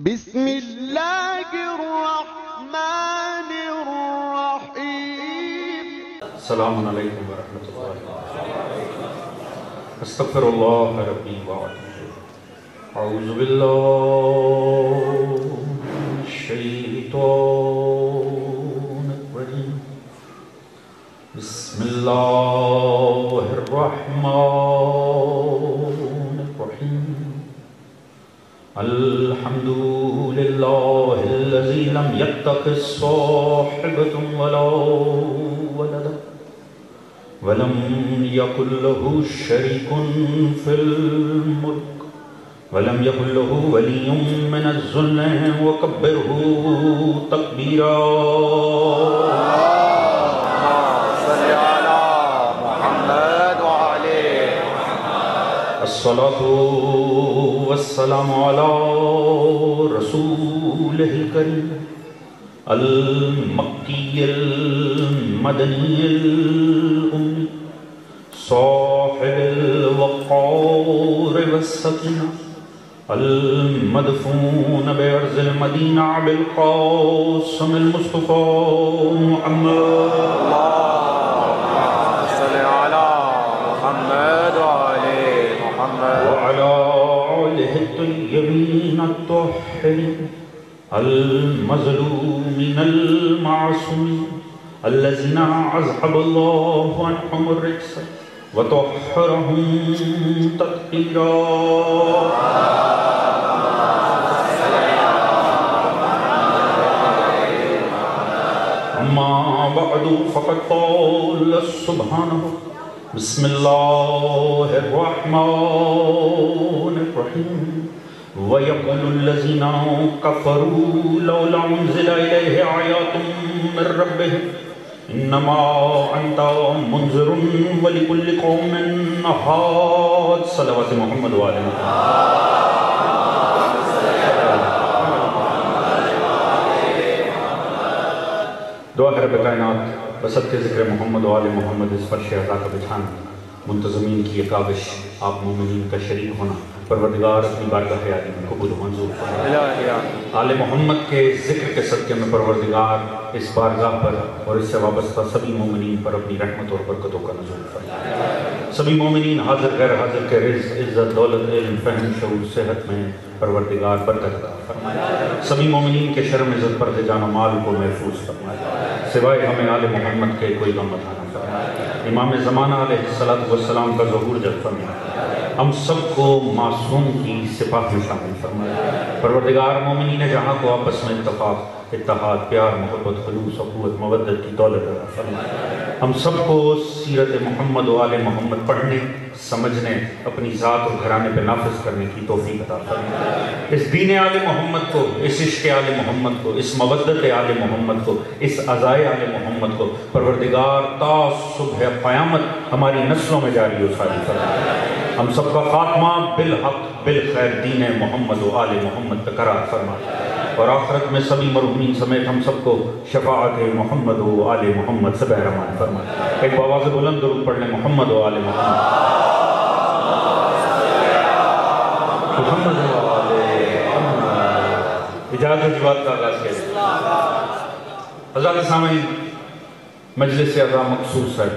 بسم اللہ الرحمن الرحیم السلام علیکم ورحمۃ اللہ وبرکاتہ۔ استغفر اللہ ربی واتوب اعوذ باللہ من الشیطان الرجیم بسم اللہ الرحمن الرحیم الحمد للہ الذی لم یتخذ صاحبۃ ولا ولدا ولم یکن له شریک فی الملک ولم یکن له ولی من الذل وکبرہ تکبیرا۔ الصلاة والسلام على رسوله الكريم المكي المدني الأمي صاحب الوقار والسكينة المدفون بأرض المدينة بالقاسم المصطفى محمد وعلى آله الطيبين الطاهرين المظلومين المعصومين الذين أذهب الله عنهم الرجس وطهرهم تطهيرا۔ أما بعد فقد قال سبحانه بسم اللہ الرحمن الرحیم وَيَقُولُ الَّذِينَ كَفَرُوا لَوْلَا أُنزِلَ إِلَيْهِ آيَاتٌ مِّن رَّبِّهِ إِنَّمَا أَنتَ مُنذِرٌ وَلِكُلِّ قَوْمٍ هَادٍ۔ صلوات محمد وآل محمد۔ دعا ہے رب کائنات بسط کے ذکر محمد و آل محمد اس فرش عطا کا بچھانا، منتظمین کی یہ کاوش، آپ مومنین کا شریک ہونا، پروردگار اپنی بارگاہ عالی میں قبول و منظور فرمائے۔ آل محمد کے ذکر کے صدقے میں پروردگار اس بارگاہ پر اور اس سے وابستہ سبھی مومنین پر اپنی رحمت اور برکتوں کا نزول فرمائے۔ سبھی مومنین حاضر غیر حاضر کے رزق، عزت، دولت، علم، فہم، شعور، صحت میں پروردگار برکت عطا فرمائے۔ سبھی مومنین کے شرم، عزت، پردے، جان و مال کو محفوظ فرمائے۔ سوائے ہمیں آل محمد کے کوئی غم عطا نہ فرمائے۔ امام زمانہ علیہ السلام کا ظہور جلوہ فرمائے۔ ہم سب کو معصوم کی سپاہ میں شامل فرمائے۔ پروردگار مومنین جہاں کو آپس میں اتفاق، اتحاد، پیار، محبت، خلوص، اخوت، مودت کی دولت عطا فرمائے۔ ہم سب کو سیرت محمد و آل محمد پڑھنے، سمجھنے، اپنی ذات اور گھرانے پہ نافذ کرنے کی توفیق عطا فرمائے۔ اس دین آل محمد کو، اس عشق آل محمد کو، اس مودت آل محمد کو، اس عزائے آل محمد کو پروردگار تا صبح قیامت ہماری نسلوں میں جاری و ساری فرمائے۔ ہم سب کا خاتمہ بالحق بالخیر دین محمد و آل محمد پہ قرار فرمائے، اور آخرت میں سبھی مرحومین سمیت ہم سب کو شفاعت محمد و آل محمد سے بہرمان فرمائے۔ ایک بآواز بلند درود پڑھ لیں، محمد و آل محمد، محمد و آل محمد۔ اجازت جواب کا آغاز کریں۔ حضرات سامعین، مجلس اعضاء مخصوص ہے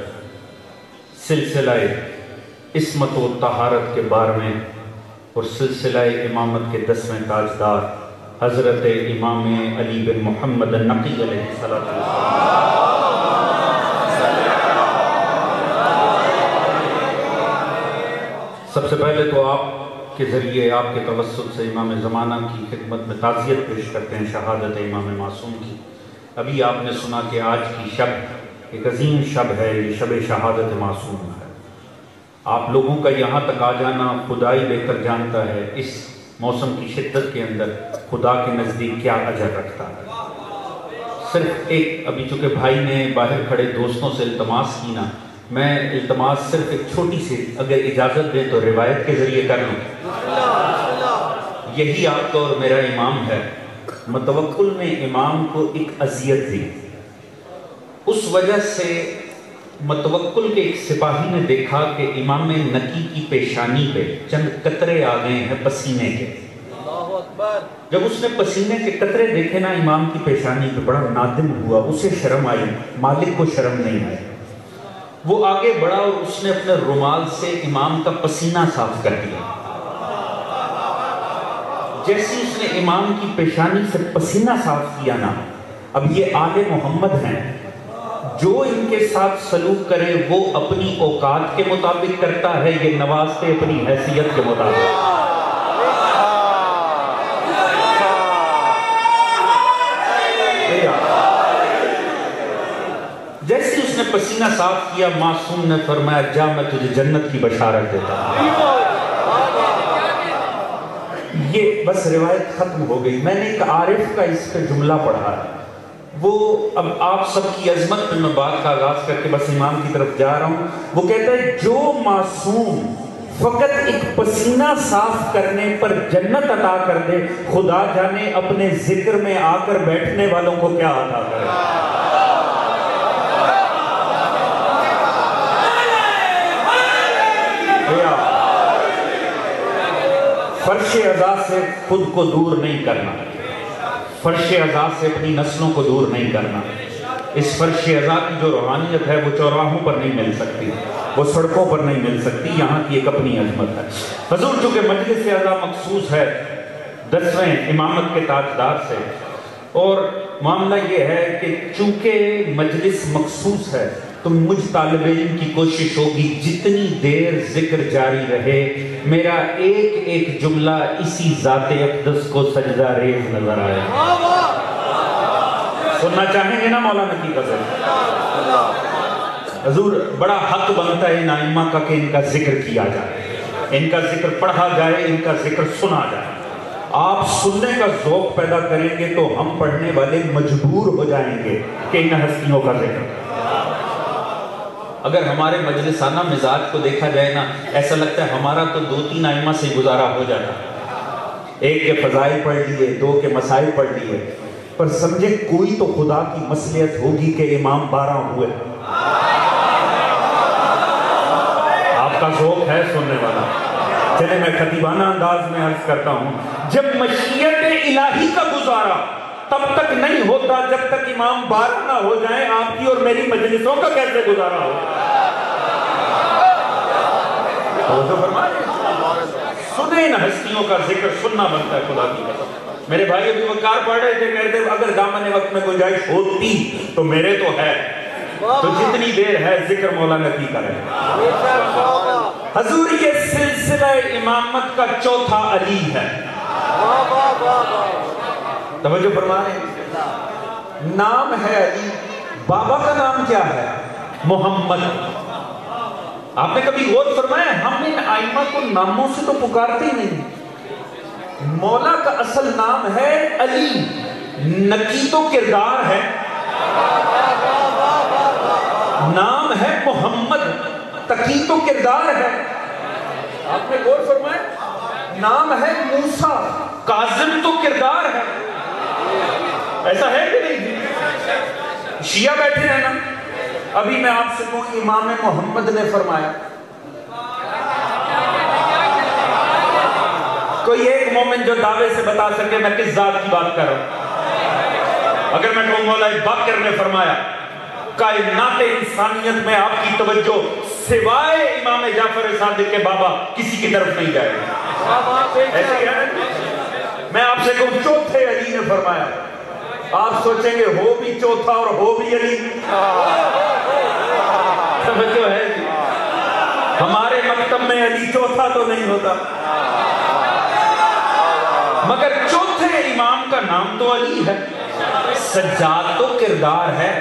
سلسلہ عصمت و طہارت کے بارے میں اور سلسلہ امامت کے 10ویں تاجدار حضرت امام علی بن محمد النقی علیہ السلام۔ سب سے پہلے تو آپ کے ذریعے، آپ کے توسط سے امام زمانہ کی خدمت میں تعزیت پیش کرتے ہیں شہادت امام معصوم کی۔ ابھی آپ نے سنا کہ آج کی شب ایک عظیم شب ہے، یہ شب شہادت معصوم ہے۔ آپ لوگوں کا یہاں تک آ جانا خدائی بہتر جانتا ہے اس موسم کی شدت کے اندر خدا کے نزدیک کیا اجر رکھتا ہے۔ صرف ایک، ابھی چونکہ بھائی نے باہر کھڑے دوستوں سے التماس کی نا، میں التماس صرف ایک چھوٹی سی اگر اجازت دیں تو روایت کے ذریعے کر لوں۔ یہی آپ کا اور میرا امام ہے۔ متوکل نے امام کو ایک اذیت دی، اس وجہ سے متوکل کے ایک سپاہی نے دیکھا کہ امام نقی کی پیشانی پہ چند قطرے آ گئے ہیں پسینے کے، جب اس نے پسینے کے قطرے دیکھے نا امام کی پیشانی پہ بڑا نادم ہوا، اسے شرم آئی، مالک کو شرم نہیں آئی۔ وہ آگے بڑھا اور اس نے اپنے رومال سے امام کا پسینہ صاف کر دیا۔ جیسی اس نے امام کی پیشانی سے پسینہ صاف کیا نا، اب یہ آل محمد ہیں، جو ان کے ساتھ سلوک کرے وہ اپنی اوقات کے مطابق کرتا ہے، یہ نوازتے اپنی حیثیت کے مطابق۔ جیسے اس نے پسینہ صاف کیا، معصوم نے فرمایا جا میں تجھے جنت کی بشارت دیتا ہوں۔ یہ بس روایت ختم ہو گئی۔ میں نے ایک عارف کا اس پہ جملہ پڑھا ہے، وہ اب آپ سب کی عظمت میں میں بات کا آغاز کر کے بس امام کی طرف جا رہا ہوں۔ وہ کہتا ہے جو معصوم فقط ایک پسینہ صاف کرنے پر جنت عطا کر دے، خدا جانے اپنے ذکر میں آ کر بیٹھنے والوں کو کیا عطا کرے۔ فرش عزا سے خود کو دور نہیں کرنا، فرش عزا سے اپنی نسلوں کو دور نہیں کرنا۔ اس فرش عزا کی جو روحانیت ہے وہ چوراہوں پر نہیں مل سکتی، وہ سڑکوں پر نہیں مل سکتی، یہاں کی ایک اپنی عظمت ہے۔ حضور چونکہ مجلس عزا مخصوص ہے 10ویں امامت کے تاجدار سے، اور معاملہ یہ ہے کہ چونکہ مجلس مخصوص ہے تو مجھ طالب علم کی کوشش ہوگی جتنی دیر ذکر جاری رہے میرا ایک ایک جملہ اسی ذات اقدس کو سجدہ ریز نظر آئے۔ سننا چاہیں گے نا مولانا کی غزل؟ حضور بڑا حق بنتا ہے ان ائمہ کا کہ ان کا ذکر کیا جائے، ان کا ذکر پڑھا جائے، ان کا ذکر سنا جائے۔ آپ سننے کا ذوق پیدا کریں گے تو ہم پڑھنے والے مجبور ہو جائیں گے کہ ان ہستیوں کا ذکر۔ اگر ہمارے مجلسانہ مزاج کو دیکھا جائے نا، ایسا لگتا ہے ہمارا تو 2-3 ائمہ سے گزارا ہو جاتا، ایک کے فضائل پڑھ لیے، 2 کے مسائل پڑھ لیے، پر سمجھے کوئی تو خدا کی مصلحت ہوگی کہ امام 12 ہوئے۔ آپ کا ذوق ہے سننے والا، چلے میں خطیبانہ انداز میں عرض کرتا ہوں، جب مشیت الہی کا گزارا تب تک نہیں ہوتا جب تک امام 12 نہ ہو جائیں، آپ کی اور میری مجلسوں کا کیسے گزارا ہو؟ تو فرمائے سنیں ان ہستیوں کا ذکر، سننا بنتا ہے خدا کی قسم۔ میرے بھائی ابھی وقار پڑھ رہے تھے، کہتے ہیں اگر دامن وقت میں گنجائش ہوتی تو میرے تو ہے، تو جتنی دیر ہے ذکر مولانا کی کریں۔ حضور یہ سلسلہ امامت کا چوتھا علی ہے، توجہ فرمائیں، نام ہے علی، بابا کا نام کیا ہے؟ محمد۔ آپ نے کبھی غور فرمایا ہم ان ائمہ کو ناموں سے تو پکارتے ہی نہیں، مولا کا اصل نام ہے علی، نکی تو کردار ہے، نام ہے محمد، تقی تو کردار ہے۔ آپ نے غور فرمایا نام ہے موسیٰ، کاظم تو کردار ہے، ایسا ہے کہ نہیں؟ شیعہ بیٹھے ہیں نا، ابھی میں آپ سے کہوں امام محمد نے فرمایا، کوئی ایک مومن جو دعوے سے بتا سکے میں کس ذات کی بات کر رہا ہوں؟ اگر میں کہوں مولا باقر نے فرمایا، کائنات انسانیت میں آپ کی توجہ سوائے امام جعفر صادق کے بابا کسی کی طرف نہیں جائے گی، ایسے ہے؟ میں آپ سے کہوں چوتھے علی نے فرمایا، آپ سوچیں گے ہو بھی چوتھا اور ہو بھی علی، توجہ ہے جی؟ ہمارے مکتب میں علی چوتھا تو نہیں ہوتا، مگر چوتھے امام کا نام تو علی ہے، سجاد تو کردار ہے،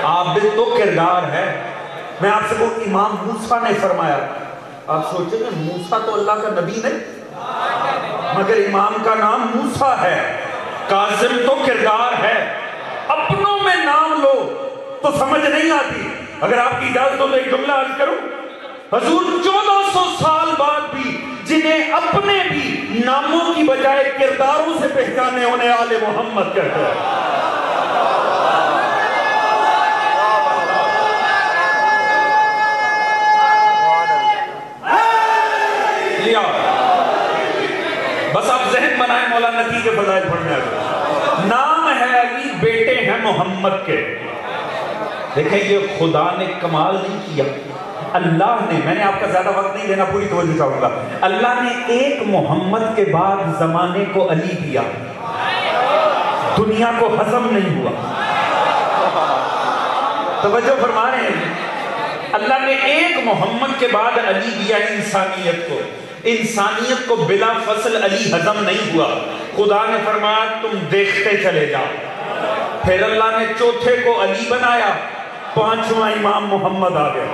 عابد تو کردار ہے۔ میں آپ سے کہوں امام موسیٰ نے فرمایا، آپ سوچیں گے موسیٰ تو اللہ کا نبی نہیں، مگر امام کا نام موسیٰ ہے، کاظم تو کردار ہے، اپنوں میں نام لو تو سمجھ نہیں آتی۔ اگر آپ کی اجازت ہو تو ایک جملہ عرض کروں، حضور 1400 سال بعد بھی جنہیں اپنے بھی ناموں کی بجائے کرداروں سے پہچانے انہیں آل محمد کہتے ہیں۔ بس آپ ذہن بنائے مولا نقی کے فضائل پڑھنے والے. نام ہے علی، بیٹے ہیں محمد کے. دیکھیں یہ خدا نے کمال نہیں کیا. اللہ نے، میں نے آپ کا زیادہ وقت نہیں لینا، پوری توجہ چاہوں گا. اللہ نے ایک محمد کے بعد زمانے کو علی دیا، دنیا کو ہضم نہیں ہوا. توجہ فرما رہے ہیں. اللہ نے ایک محمد کے بعد علی دیا انسانیت کو. انسانیت کو بلا فصل علی ہضم نہیں ہوا. خدا نے فرمایا تم دیکھتے چلے جاؤ. پھر اللہ نے چوتھے کو علی بنایا، پانچواں امام محمد آ گیا.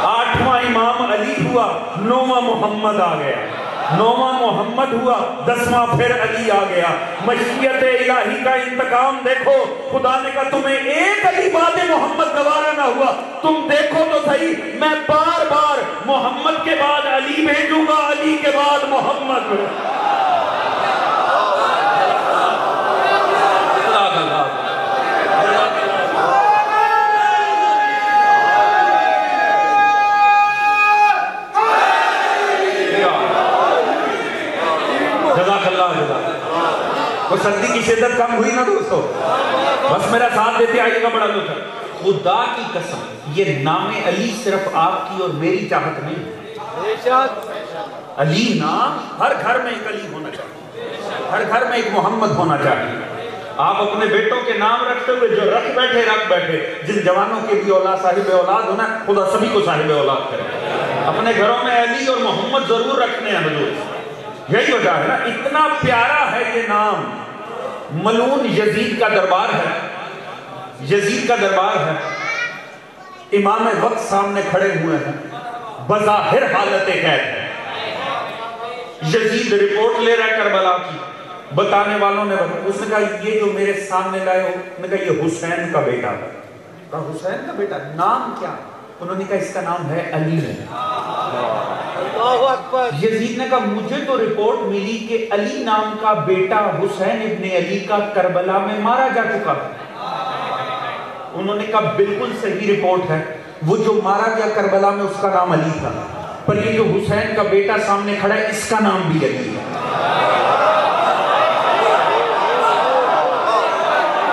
آٹھواں امام علی ہوا، نوواں محمد آ گیا. نوواں محمد ہوا، دسواں پھر علی آ گیا. مشیت الہی کا انتقام دیکھو. خدا نے کہا تمہیں ایک علی بعد محمد گوارا نہ ہوا، تم دیکھو تو صحیح، میں بار بار محمد کے بعد علی بھیجوں گا، علی کے بعد محمد. وہ سردی کی شدت کم ہوئی نا دوستو؟ بس میرا ساتھ دیتے آئیے گا، بڑا لطف. خدا کی قسم یہ نام علی صرف آپ کی اور میری چاہت نہیں. علی نام ہر گھر میں ایک علی ہونا چاہیے، ہر گھر میں ایک محمد ہونا چاہیے. آپ اپنے بیٹوں کے نام رکھتے ہوئے جو رکھ بیٹھے جن جوانوں کے بھی اولاد صاحب اولاد ہونا، خدا سبھی کو صاحب اولاد کرے. اپنے گھروں میں علی اور محمد ضرور رکھنے ہیں حضور. یہی وجہ ہے نا، اتنا پیارا ہے یہ نام. ملعون یزید کا دربار ہے، یزید کا دربار ہے. امام وقت سامنے کھڑے ہوئے ہیں، بظاہر حالت قید ہے. یزید رپورٹ لے رہا ہے کربلا کی. بتانے والوں نے بتایا، اس نے کہا یہ جو میرے سامنے لائے ہو، نے کہا یہ حسین کا بیٹا ہے. کہا حسین کا بیٹا، نام کیا؟ انہوں نے کہا اس کا نام ہے علی. یزید نے کہا مجھے تو رپورٹ ملی کہ علی نام کا بیٹا حسین ابن علی کا کربلا میں مارا جا چکا. انہوں نے کہا بالکل صحیح رپورٹ ہے، وہ جو مارا گیا کربلا میں اس کا نام علی تھا، پر یہ جو حسین کا بیٹا سامنے کھڑا ہے اس کا نام بھی علی ہے.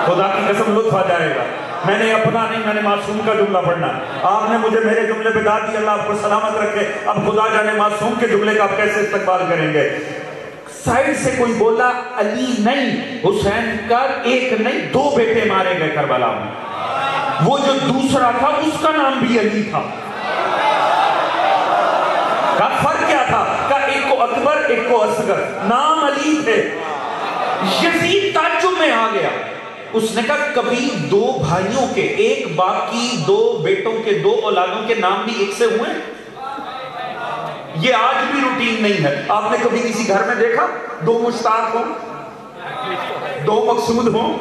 خدا کی قسم لطف آ جائے گا. میں نے اپنا نہیں، میں نے معصوم کا جملہ پڑھنا. آپ نے مجھے میرے جملے پہ داد دی، اللہ آپ کو سلامت رکھے. اب خدا جانے معصوم کے جملے کا آپ کیسے استقبال کریں گے. سائیڈ سے کوئی بولا علی نہیں، حسین کا ایک نہیں 2 بیٹے مارے گئے کربلا میں. وہ جو دوسرا تھا اس کا نام بھی علی تھا. کا فرق کیا تھا؟ کہ ایک کو اکبر ایک کو اصغر، نام علی تھے. یزید تعجب میں آ گیا. اس نے کہا کبھی 2 بھائیوں کے، ایک باپ کی 2 بیٹوں کے 2 اولادوں کے نام بھی ایک سے ہوئے؟ یہ آج بھی روٹین نہیں ہے. آپ نے کبھی کسی گھر میں دیکھا 2 مشتاق ہوں، 2 مقصود ہوں،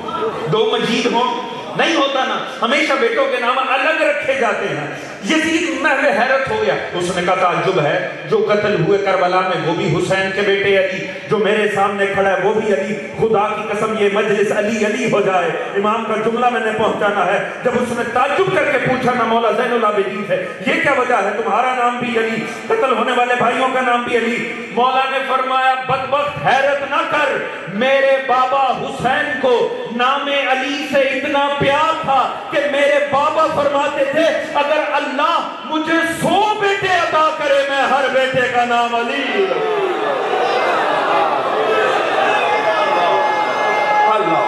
2 مجید ہوں؟ نہیں ہوتا نا. ہمیشہ بیٹوں کے نام الگ رکھے جاتے ہیں. یزید محو حیرت ہو گیا. اس نے کہا تعجب ہے، جو قتل ہوئے کربلا میں وہ بھی حسین کے بیٹے علی، جو میرے سامنے کھڑا ہے وہ بھی علی. خدا کی قسم یہ مجلس علی علی ہو جائے. امام کا جملہ میں نے پہنچانا ہے. جب اس نے تعجب کر کے پوچھا نا مولا زین العابدین سے، یہ کیا وجہ ہے تمہارا نام بھی علی، قتل ہونے والے بھائیوں کا نام بھی علی؟ مولا نے فرمایا بدبخت حیرت نہ کر، میرے بابا حسین کو نام علی سے اتنا پیار تھا کہ میرے بابا فرماتے تھے اگر اللہ مجھے 100 بیٹے عطا کرے میں ہر بیٹے کا نام علی. اللہ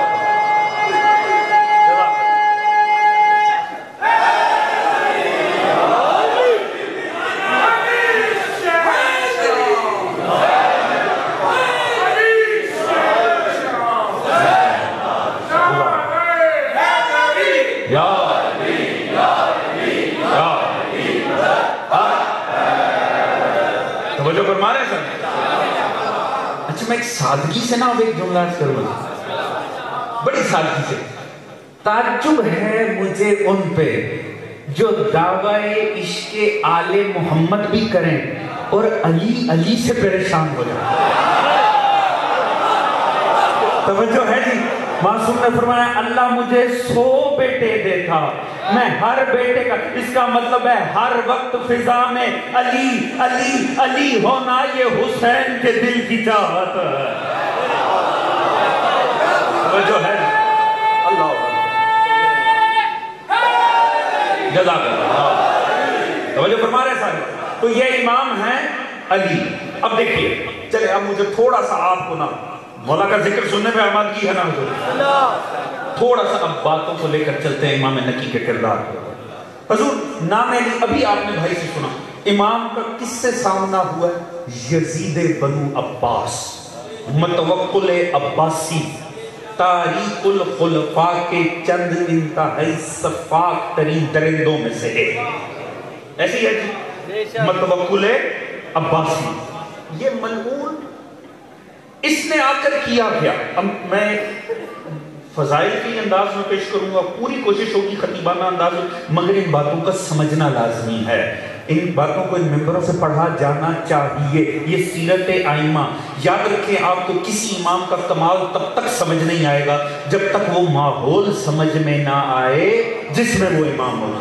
میں ایک سادگی سے نا ایک جملہ کروں، بڑی سادگی سے. تعجب ہے مجھے ان پہ جو دعوی عشق آل محمد بھی کریں اور علی علی سے پریشان ہو جائیں. توجہ ہے جی. معصوم نے فرمایا اللہ مجھے 100 بیٹے دیتا میں ہر بیٹے کا، اس کا مطلب ہے ہر وقت فضا میں علی علی علی ہونا یہ حسین کے دل کی چاہت ہے۔ جو ہے اللہ جزاک اللہ، توجہ فرما رہے سارے۔ تو یہ امام ہیں علی۔ اب دیکھیے، چلے اب مجھے تھوڑا سا آپ کو نا مولا کا ذکر سننے میں آمادگی ہے نا حضور، تھوڑا سا اب باتوں کو لے کر چلتے ہیں امام نکی کے کردار کو۔ حضور نام علی ابھی آپ نے بھائی سے سنا، امام کا کس سے سامنا ہوا ہے؟ یزید بنو عباس، متوکل عباسی، تاریخ الخلفاء کے چند انتہائی شفاق ترین درندوں میں سے ایک، ایسی ہے جی متوکل عباسی۔ یہ ملعون اس نے آ کر کیا کیا؟ اب میں فضائل کی انداز میں پیش کروں گا، پوری کوشش ہوگی خطیبانہ انداز میں، مگر ان باتوں کا سمجھنا لازمی ہے، ان باتوں کو ان ممبروں سے پڑھا جانا چاہیے۔ یہ سیرت ائمہ، یاد رکھیں آپ کو کسی امام کا کمال تب تک سمجھ نہیں آئے گا جب تک وہ ماحول سمجھ میں نہ آئے جس میں وہ امام ہو۔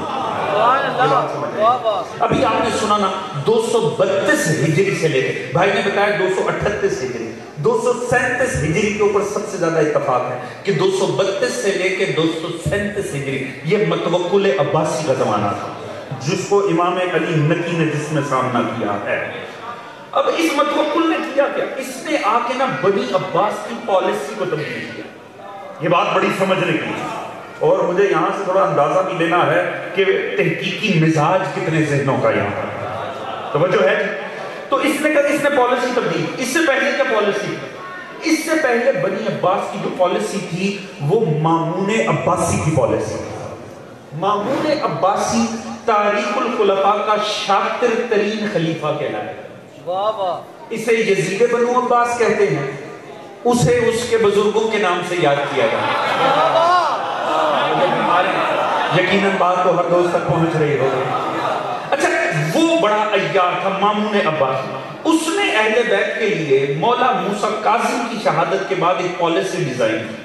ابھی آپ نے سنا نا 232 ہجری سے لے کے، بھائی نے بتایا 238 ہجری، 237 ہجری کے اوپر سب سے زیادہ اتفاق ہے کہ 232 سے لے کے 237 ہجری یہ متوکل عباسی کا زمانہ تھا، جس کو امام علی نکی نے جس میں سامنا کیا ہے۔ اب اس متوکل نے کیا کیا؟ اس نے آ کے نا بنی عباس کی پالیسی کو تبدیل کیا۔ یہ بات بڑی سمجھنے کی ہے، اور مجھے یہاں سے تھوڑا اندازہ بھی لینا ہے کہ تحقیقی مزاج کتنے ذہنوں کا یہاں پر توجہ ہے۔ تو اس نے پالیسی تبدیل، اس سے پہلے کیا پالیسی؟ اس سے پہلے بنی عباس کی جو پالیسی تھی وہ مامون عباسی کی پالیسی تھی۔ مامون عباسی تاریخ الخلفاء کا شاطر ترین خلیفہ کہلایا، اسے یزید بنو عباس کہتے ہیں، اسے اس کے بزرگوں کے نام سے یاد کیا جاتا ہے۔ یقیناً بات تو ہر دوست تک پہنچ رہی ہوگی۔ اچھا، وہ بڑا عیار تھا مامون عباسی، اس نے اہل بیت کے لیے مولا موسیٰ کاظم کی شہادت کے بعد ایک پالیسی ڈیزائن کی۔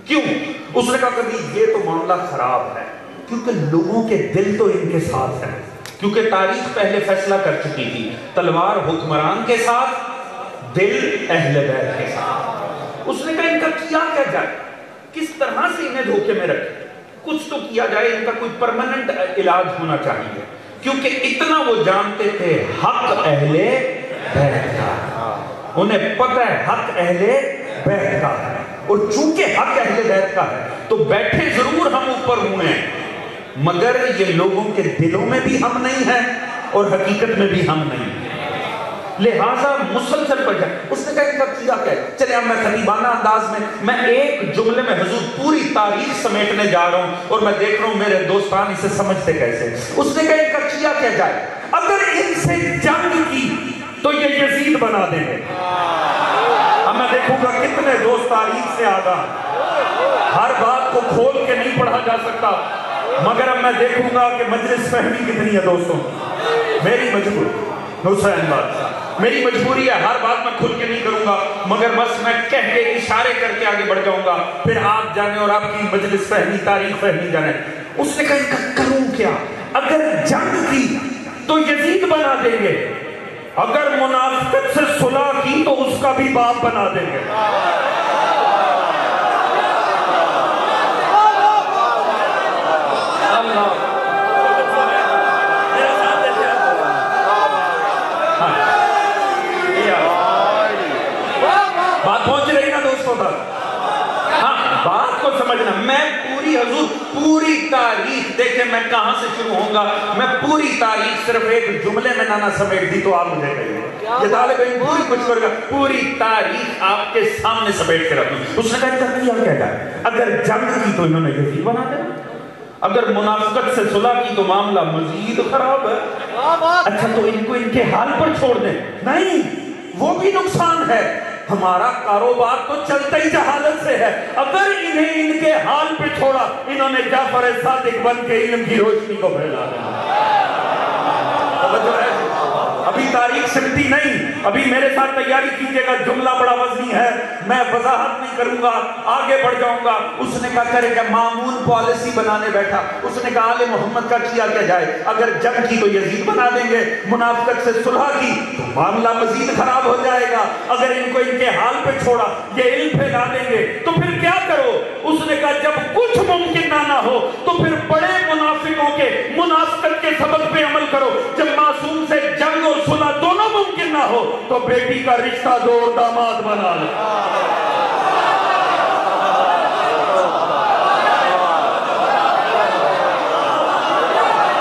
کیوں؟ اس نے کہا کبھی یہ تو معاملہ خراب ہے کیونکہ لوگوں کے دل تو ان کے ساتھ ہیں، کیونکہ تاریخ پہلے فیصلہ کر چکی تھی، تلوار حکمران کے ساتھ، دل اہل بیت کے ساتھ۔ اس نے کہا ان کا کیا جائے، کس طرح سے انہیں دھوکے میں رکھے، کچھ تو کیا جائے، ان کا کوئی پرماننٹ علاج ہونا چاہیے، کیونکہ اتنا وہ جانتے تھے حق اہل بیت کا، انہیں پتہ ہے حق اہل بیت کا ہے، اور چونکہ حق اہل بیت کا ہے تو بیٹھے ضرور ہم اوپر ہوئے ہیں، مگر یہ لوگوں کے دلوں میں بھی ہم نہیں ہیں اور حقیقت میں بھی ہم نہیں ہیں، لہٰذا مسلسل پر جائے۔ اس نے کہا ان کا کیا ہے؟ چلے اب میں خطیبانہ انداز میں ایک جملے میں حضور پوری تاریخ سمیٹنے جا رہا ہوں، اور میں دیکھ رہا ہوں میرے دوستان اسے سمجھتے کیسے۔ اس نے کہا ان کا کیا جائے؟ اگر ان سے جنگ کی تو یہ یزید بنا دیں گے۔ اب میں دیکھوں گا کتنے دوست تاریخ سے آگاہ، ہر بات کو کھول کے نہیں پڑھا جا سکتا، مگر اب میں دیکھوں گا کہ مجلس فہمی کتنی ہے دوستوں۔ میری مجبوری حسین بات، میری مجبوری ہے، ہر بات میں کھل کے نہیں کروں گا، مگر بس میں کہہ کے اشارے کر کے آگے بڑھ جاؤں گا، پھر آپ جانے اور آپ کی مجلس فہمی تاریخ فہمی جانے۔ اس نے کہا ان کا کروں کیا؟ اگر جنگ کی تو یزید بنا دیں گے، اگر منافقت سے صلح کی تو اس کا بھی باپ بنا دیں گے۔ بات پہنچ رہی نا دوستوں تک؟ ہاں، بات کو سمجھنا۔ میں پوری حضور پوری تاریخ دیکھیں، میں کہاں سے شروع ہوں گا، میں پوری تاریخ صرف ایک جملے میں نہ سمیٹ دی تو آپ مجھے کہیے، یہ طالب علم پوری کچھ کرے گا، پوری تاریخ آپ کے سامنے سمیٹ کے رکھوں۔ اس نے کہا کیا جائے؟ اگر جنگ کی تو انہوں نے یزید بنا دینا، اگر منافقت سے صلح کی تو معاملہ مزید خراب ہے۔ اچھا تو ان کو ان کے حال پر چھوڑ دیں؟ نہیں، وہ بھی نقصان ہے، ہمارا کاروبار تو چلتا ہی جہالت سے ہے، اگر انہیں ان کے حال پہ چھوڑا انہوں نے جعفر صادق بن کے علم کی روشنی کو پھیلا دیا۔ اب ابھی تاریخ سمٹی نہیں, ابھی میرے ساتھ تیاری کیجئے گا, جملہ بڑا وزنی ہے, میں وضاحت نہیں کروں گا, آگے بڑھ جاؤں گا. اس نے کہا کرے کہ مامون پالیسی بنانے بیٹھا. اس نے کہا آل محمد کا کیا جائے, اگر جنگ کی تو یزید بنا دیں گے, منافقت سے صلح کی تو معاملہ مزید خراب ہو جائے گا, اگر ان کو ان کے حال پہ چھوڑا یہ علم پھیلا دیں گے تو پھر کیا کرو. اس نے کہا جب کچھ ممکن نہ ہو تو پھر بڑے منافقوں کے منافقت کے سبب پہ عمل کرو. جب معصوم سے جنگ اور صلح دونوں ممکن نہ ہو تو بیٹی کا رشتہ دو اور داماد بنا لو.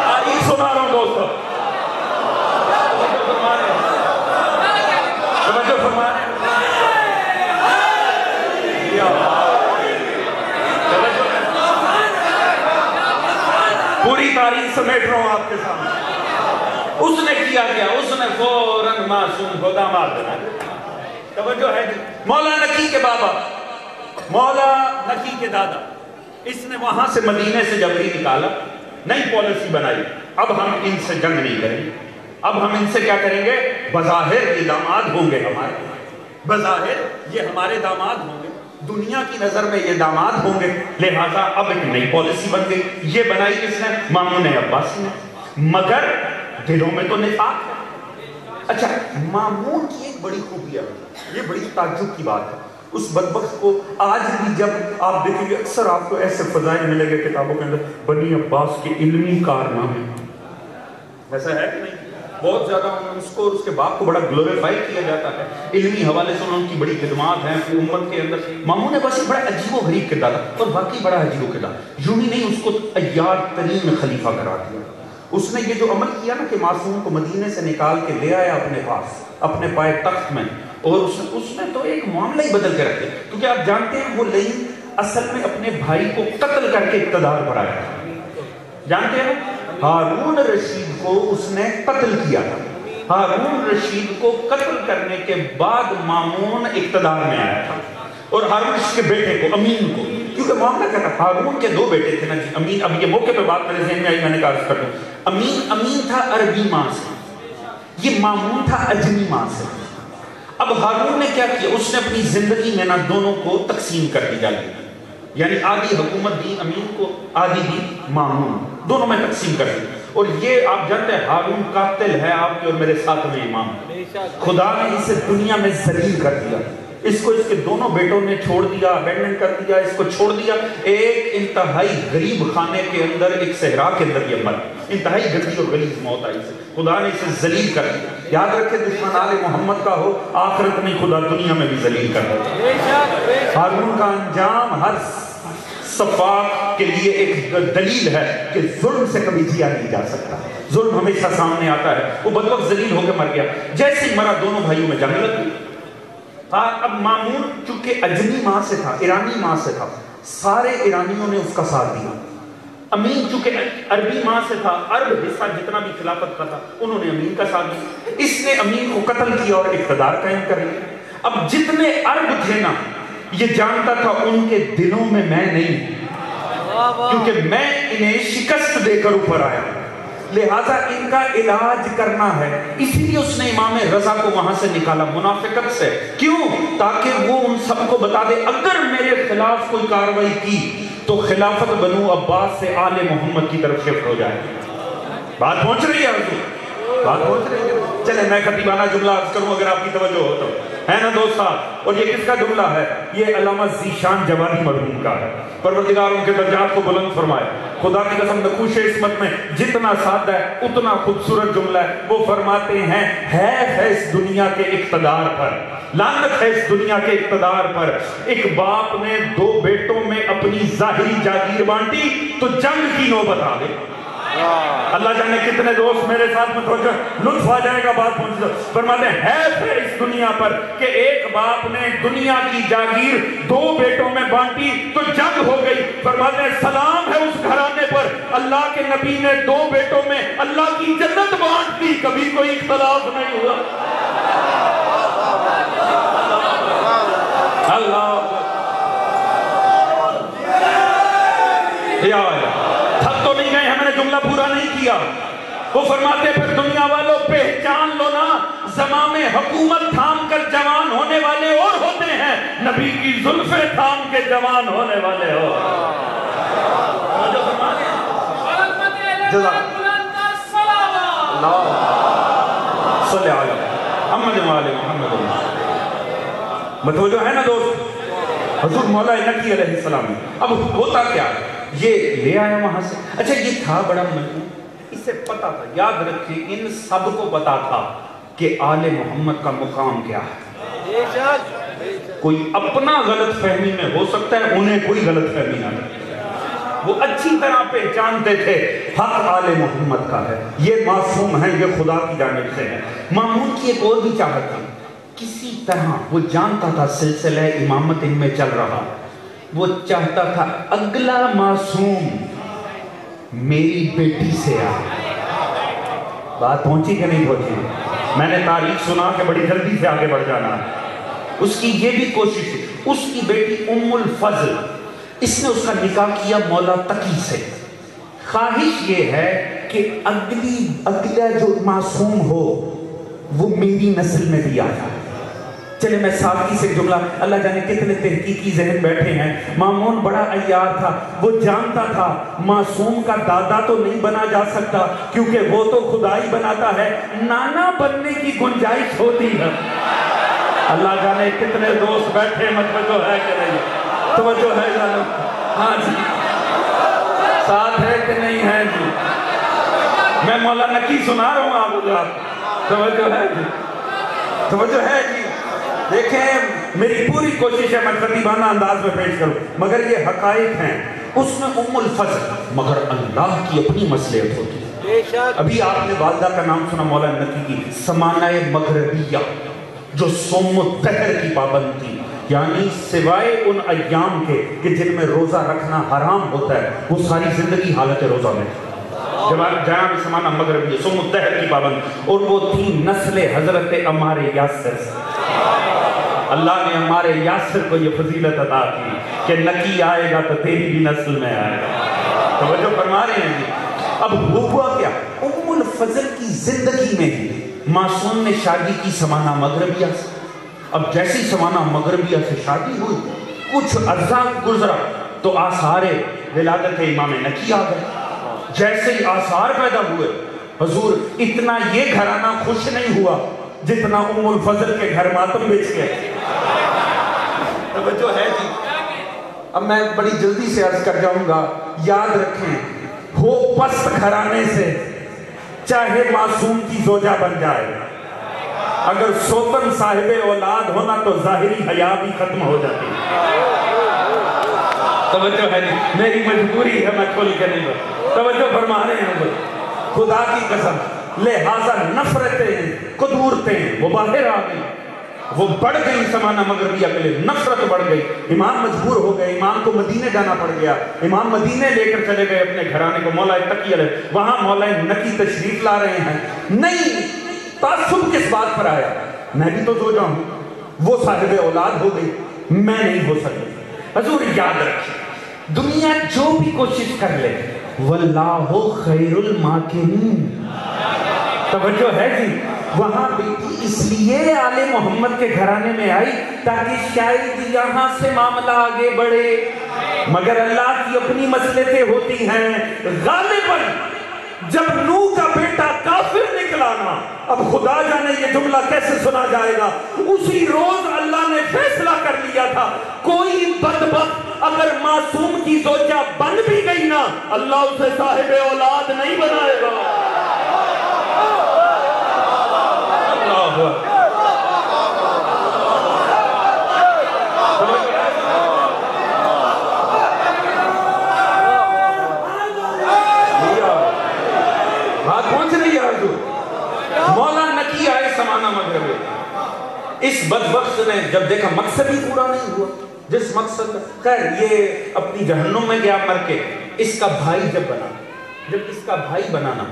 آئی سنا رہا ہوں دوستو, توجہ فرمائیں. پوری تاریخ سمیٹ رہا ہوں آپ کے سامنے. اس نے کیا گیا, اس نے فوراً معصوم کو داماد بنا دیا. توجہ ہے, مولا نکی کے بابا, مولا نکی کے دادا, اس نے وہاں سے مدینے سے جبری نکالا, نئی پالیسی بنائی. اب ہم ان سے جنگ نہیں کریں گے, اب ہم ان سے کیا کریں گے, بظاہر یہ داماد ہوں گے ہمارے, بظاہر یہ ہمارے داماد ہوں گے, دنیا کی نظر میں یہ داماد ہوں گے, لہٰذا اب ایک نئی پالیسی بن گئی. یہ بنائی کس نے, مامون عباسی نے, مگر دلوں میں تو نفاق ہے. اچھا, مامون کی ایک بڑی خوبی ہے, یہ بڑی تعجب کی بات ہے. اس بدبخت کو آج بھی جب آپ دیکھیں گے اکثر آپ کو ایسے فضائل ملے گے کتابوں کے اندر, بنی عباس کے علمی کارنامے, ایسا ہے کہ نہیں, بہت زیادہ اس کو اور اس کے باپ کو بڑا گلوریفائی کیا جاتا ہے, علمی حوالے سے ان کی بڑی خدمات ہیں امت کے اندر. مامون عباسی بڑا عجیب و غریب کردار تھا, اور واقعی بڑا عجیب و کردار, یوں ہی نہیں اس کو عیار ترین خلیفہ قرار دیا. اس نے یہ جو عمل کیا نا کہ معصوم کو مدینے سے نکال کے لے آیا اپنے پاس, اپنے پائے تخت میں, اور اس نے تو ایک معاملہ ہی بدل کے رکھے, کیونکہ آپ جانتے ہیں وہ لئی اصل میں اپنے بھائی کو قتل کر کے اقتدار پر آیا تھا. جانتے ہیں ہارون رشید کو اس نے قتل کیا تھا. ہارون رشید کو قتل کرنے کے بعد مامون اقتدار میں آیا تھا, اور ہارون رشید کے بیٹے کو, امین کو, کیونکہ معاملہ کیا تھا, ہارون کے 2 بیٹے تھے نا جی, امین. اب یہ موقع پہ بات میرے ذہن میں آئی, میں نے کہا عرض کر دوں. امین تھا عربی ماں سے, یہ مامون تھا اجمی ماں سے. اب ہارون نے کیا کیا, اس نے اپنی زندگی میں نا دونوں کو تقسیم کر دیا, یعنی آدھی حکومت دی امین کو, آدھی دی مامون, دونوں میں تقسیم کر دی. اور یہ آپ جانتے ہیں ہارون قاتل ہے آپ کے اور میرے ساتھ میں امام. خدا نے اسے دنیا میں ذلیل کر دیا, اس کو اس کے دونوں بیٹوں نے چھوڑ دیا, ابینڈن کر دیا, اس کو چھوڑ دیا ایک انتہائی غریب خانے کے اندر, ایک صحرا کے اندر یہ مر, انتہائی گندی اور غلیظ موت آئی سے. خدا نے اسے ذلیل کر دیا. یاد رکھے دشمن آل محمد کا ہو, آخرت میں خدا دنیا میں بھی ذلیل کر دیا. ہارون کا انجام ہر صفاق کے لیے ایک دلیل ہے کہ ظلم سے کبھی جیا نہیں جا سکتا, ظلم ہمیشہ سامنے آتا ہے. وہ بدبخت ذلیل ہو کے مر گیا, جیسے ہی مرا دونوں بھائیوں میں جنگ لگ گئی. اب مامون چونکہ اجمی ماں سے تھا, ایرانی ماں سے تھا, سارے ایرانیوں نے اس کا ساتھ دیا. امین چونکہ عربی ماں سے تھا, عرب حصہ جتنا بھی خلافت کا تھا انہوں نے امین کا ساتھ دیا. اس نے امین کو قتل کیا اور اقتدار قائم کر لیا. اب جتنے عرب تھے نا, یہ جانتا تھا ان کے دلوں میں میں نہیں ہوں, کیونکہ میں انہیں شکست دے کر اوپر آیا, لہٰذا ان کا علاج کرنا ہے. اسی لیے اس نے امام رضا کو وہاں سے نکالا منافقت سے. کیوں؟ تاکہ وہ ان سب کو بتا دے اگر میرے خلاف کوئی کاروائی کی تو خلافت بنو عباس سے آل محمد کی طرف شفٹ ہو جائے. بات پہنچ رہی ہے حضور, بات پہنچ رہی ہے. چلے میں خطیبانہ جملہ عرض کروں اگر آپ کی توجہ ہو تو, ہے نا دوست صاحب. اور یہ کس کا جملہ ہے؟ یہ علامہ ذیشان جوادی مرحوم کا ہے. پروردگار ان کے درجات کو بلند فرمائے. خدا کی قسم نقوش عصمت میں جتنا سادہ ہے اتنا خوبصورت جملہ ہے. وہ فرماتے ہیں حیف ہے اس دنیا کے اقتدار پر, لعنت ہے اس دنیا کے اقتدار پر. ایک باپ نے 2 بیٹوں میں اپنی ظاہری جاگیر بانٹی تو جنگ کی نوبت آ گئی. اللہ جانے کتنے دوست میرے ساتھ میں توجہ, لطف آ جائے گا بات پہنچ جائے. فرماتے ہیں حیف ہے اس دنیا پر کہ ایک باپ نے دنیا کی جاگیر 2 بیٹوں میں بانٹی تو جنگ ہو گئی. فرماتے ہیں سلام ہے اس گھرانے پر, اللہ کے نبی نے 2 بیٹوں میں اللہ کی جنت بانٹ دی, کبھی کوئی اختلاف نہیں ہوا. اللہ تھک تو نہیں گئے, ہم نے جملہ پورا نہیں کیا. وہ فرماتے پھر دنیا والوں پہچان لو نا زماں میں حکومت تھام کر جوان ہونے والے اور ہوتے ہیں، نبی کی زلفیں تھام کے جوان ہونے والے ہو. اللہ صلی علی محمد وعلی محمد. متوجہ ہے نا دوست؟ حضور مولا نقی علیہ السلام. اب ہوتا کیا، یہ لے آیا وہاں سے. اچھا یہ تھا بڑا مجنون، اسے پتا تھا، یاد رکھیں ان سب کو پتا تھا کہ آل محمد کا مقام کیا ہے. کوئی اپنا غلط فہمی میں ہو سکتا ہے، انہیں کوئی غلط فہمی نہ ہے. وہ اچھی طرح پہچانتے تھے حق آل محمد کا ہے، یہ معصوم ہے، یہ خدا کی جانب سے ہے. مامون کی ایک اور بھی چاہت تھی، کسی طرح وہ جانتا تھا سلسلہ امامت ان میں چل رہا، وہ چاہتا تھا اگلا معصوم میری بیٹی سے آئے. بات پہنچی کہ نہیں پہنچی؟ میں نے تاریخ سنا کہ بڑی جلدی سے آگے بڑھ جانا ہے. اس کی یہ بھی کوشش تھی. اس کی بیٹی ام الفضل، اس نے اس کا نکاح کیا مولا تقی سے. خواہش یہ ہے کہ اگلا جو معصوم ہو وہ میری نسل میں بھی آ جائے. چلے میں سادگی سے جملہ، اللہ جانے کتنے تحقیقی ذہن بیٹھے ہیں. مامون بڑا عیار تھا، وہ جانتا تھا معصوم کا دادا تو نہیں بنا جا سکتا کیونکہ وہ تو خدا ہی بناتا ہے، نانا بننے کی گنجائش ہوتی ہے. اللہ جانے کتنے دوست بیٹھے، متوجہ ہے کہ نہیں؟ توجہ ہے جانو؟ ہاں جی، ساتھ ہے کہ نہیں ہے جی؟ میں مولا نقی سنا رہا ہوں آپ کو. توجہ ہے جی؟ توجہ ہے جی؟ دیکھیں میری پوری کوشش ہے میں خطیبانہ انداز میں پیش کروں، مگر یہ حقائق ہیں. اس میں ام الفضل، مگر اللہ کی اپنی مصلحت ہوتی ہے. ابھی آپ نے والدہ کا نام سنا مولا نقی کی، سمانہ مغربیہ جو صوم الدہر کی پابند تھی، یعنی سوائے ان ایام کے کہ جن میں روزہ رکھنا حرام ہوتا ہے، وہ ساری زندگی حالت روزہ میں. جناب سمانہ مغربیہ صوم الدہر کی پابند، اور وہ تھی نسل حضرت عمار یاسر سے. اللہ نے ہمارے یاسر کو یہ فضیلت عطا کی کہ نقی آئے گا تو تیری بھی نسل میں آئے گا. توجہ فرما رہے ہیں جی؟ اب ہوا کیا، ام الفضل کی زندگی میں ہی معصوم نے شادی کی سمانہ مغربیہ سے. اب جیسی سمانہ مغربیہ سے شادی ہوئی، کچھ عرصہ گزرا تو آثار ولادت امام نقی آ گئے. جیسے ہی آثار پیدا ہوئے، حضور اتنا یہ گھرانہ خوش نہیں ہوا جتنا ام الفضل کے گھر ماتم بیچ گئے. توجہ ہے جی؟ اب میں بڑی جلدی سے عرض کر جاؤں گا، یاد رکھیں ہو پست گھرانے سے چاہے معصوم کی زوجہ بن جائے، اگر سوتن صاحب اولاد ہونا تو ظاہری حیا بھی ختم ہو جاتی ہے. توجہ ہے جی؟ میری مجبوری ہے، میں کھول کے نہیں بتا. توجہ فرما رہے ہیں خدا کی قسم. لہذا نفرتیں قدورتیں وہ باہر آ گئی، وہ بڑھ گئی سمانہ مغربیہ کے لیے، نفرت بڑھ گئی. امام مجبور ہو گئے، امام کو مدینے جانا پڑ گیا. امام مدینے لے کر چلے گئے اپنے گھرانے کو، مولا تقی علیہ. وہاں مولا نقی تشریف لا رہے ہیں. نہیں، تعصب کس بات پر آیا؟ میں بھی تو زوجہ ہوں، وہ صاحب اولاد ہو گئی، میں نہیں ہو سکتی. حضور یاد رکھیں، دنیا جو بھی کوشش کر لے، واللہ خیر الماکرین. توجہ ہے جی؟ وہاں بیٹی اس لیے آل محمد کے گھرانے میں آئی تاکہ شاید یہاں سے معاملہ آگے بڑھے، مگر اللہ کی اپنی مصلحتیں ہوتی ہیں. غالباً جب نوح کا بیٹا کافر نکلا نا، اب خدا جانے یہ جملہ کیسے سنا جائے گا، اسی روز اللہ نے فیصلہ کر لیا تھا کوئی بدبخت اگر معصوم کی زوجہ بن بھی گئی نا، اللہ اسے صاحب اولاد نہیں بنائے گا. بات پہنچ رہی ہے حضور؟ مولا نقی آئے سمانہ مغربی. اس بدبخت نے جب دیکھا مقصد ہی پورا نہیں ہوا، جس مقصد خیر یہ اپنی جہنم میں گیا مر کے. اس کا بھائی جب اس کا بھائی بنانا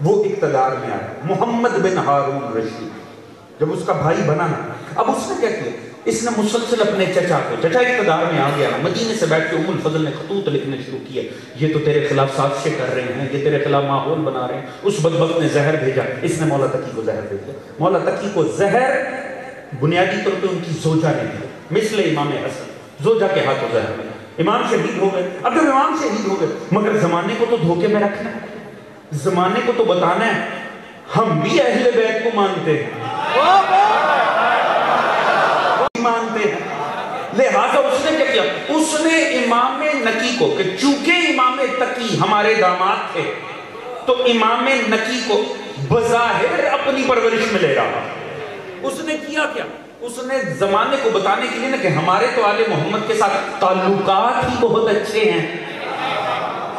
وہ اقتدار میں آیا، محمد بن ہارون رشید جب اس کا بھائی بنانا، اب اس نے کیا کیا، اس نے مسلسل اپنے چچا اقتدار میں آ گیا، مدینے سے بیٹھ کے ام الفضل نے خطوط لکھنے شروع کیے، یہ تو تیرے خلاف سازشیں کر رہے ہیں، یہ تیرے خلاف ماحول بنا رہے ہیں۔ اس بدبخت نے زہر بھیجا، اس نے مولا تقی کو زہر بھیجا۔ مولا تقی کو زہر بنیادی طور پہ ان کی زوجہ نے دیا، مثل امام حسن، زوجہ کے ہاتھوں زہر ملا، امام شہید ہو گئے۔ اگر امام شہید ہو گئے، مگر زمانے کو تو دھوکے میں رکھنا ہے، زمانے کو تو بتانا ہے ہم بھی اہل بیت کو مانتے ہیں، مانتے ہیں۔ لہذا اس نے کیا کیا؟ اس نے امام نقی کو، کہ چونکہ امام تقی ہمارے داماد تھے تو امام نقی کو بظاہر اپنی پرورش میں لے رہا۔ اس نے کیا کیا؟ اس نے زمانے کو بتانے کے لیے نا کہ ہمارے تو آل محمد کے ساتھ تعلقات ہی بہت اچھے ہیں۔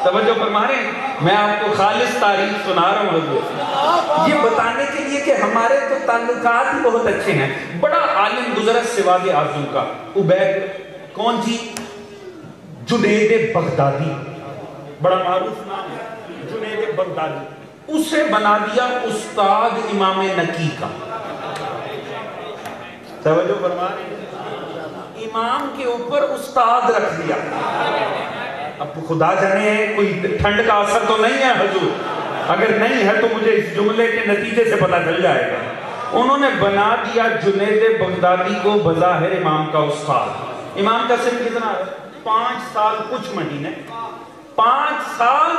توجہ فرما رہے ہیں؟ میں آپ کو خالص تاریخ سنا رہا ہوں حضور، یہ بتانے کے لیے کہ ہمارے تو تعلقات ہی بہت اچھے ہیں۔ بڑا عالم گزرا سواد اعظم کا، عبید کون جی؟ جنید بغدادی، بڑا معروف نام ہے جنید بغدادی، اسے بنا دیا استاد امام نقی کا۔ توجہ فرما رہے ہیں؟ امام کے اوپر استاد رکھ دیا۔ اب خدا جانے کوئی ٹھنڈ کا اثر تو نہیں ہے حضور، اگر نہیں ہے تو مجھے اس جملے کے نتیجے سے پتہ چل جائے گا۔ انہوں نے بنا دیا جنید بغدادی کو بظاہر امام کا استاد۔ امام کا سن کتنا ہے؟ 5 سال کچھ مہینے، 5 سال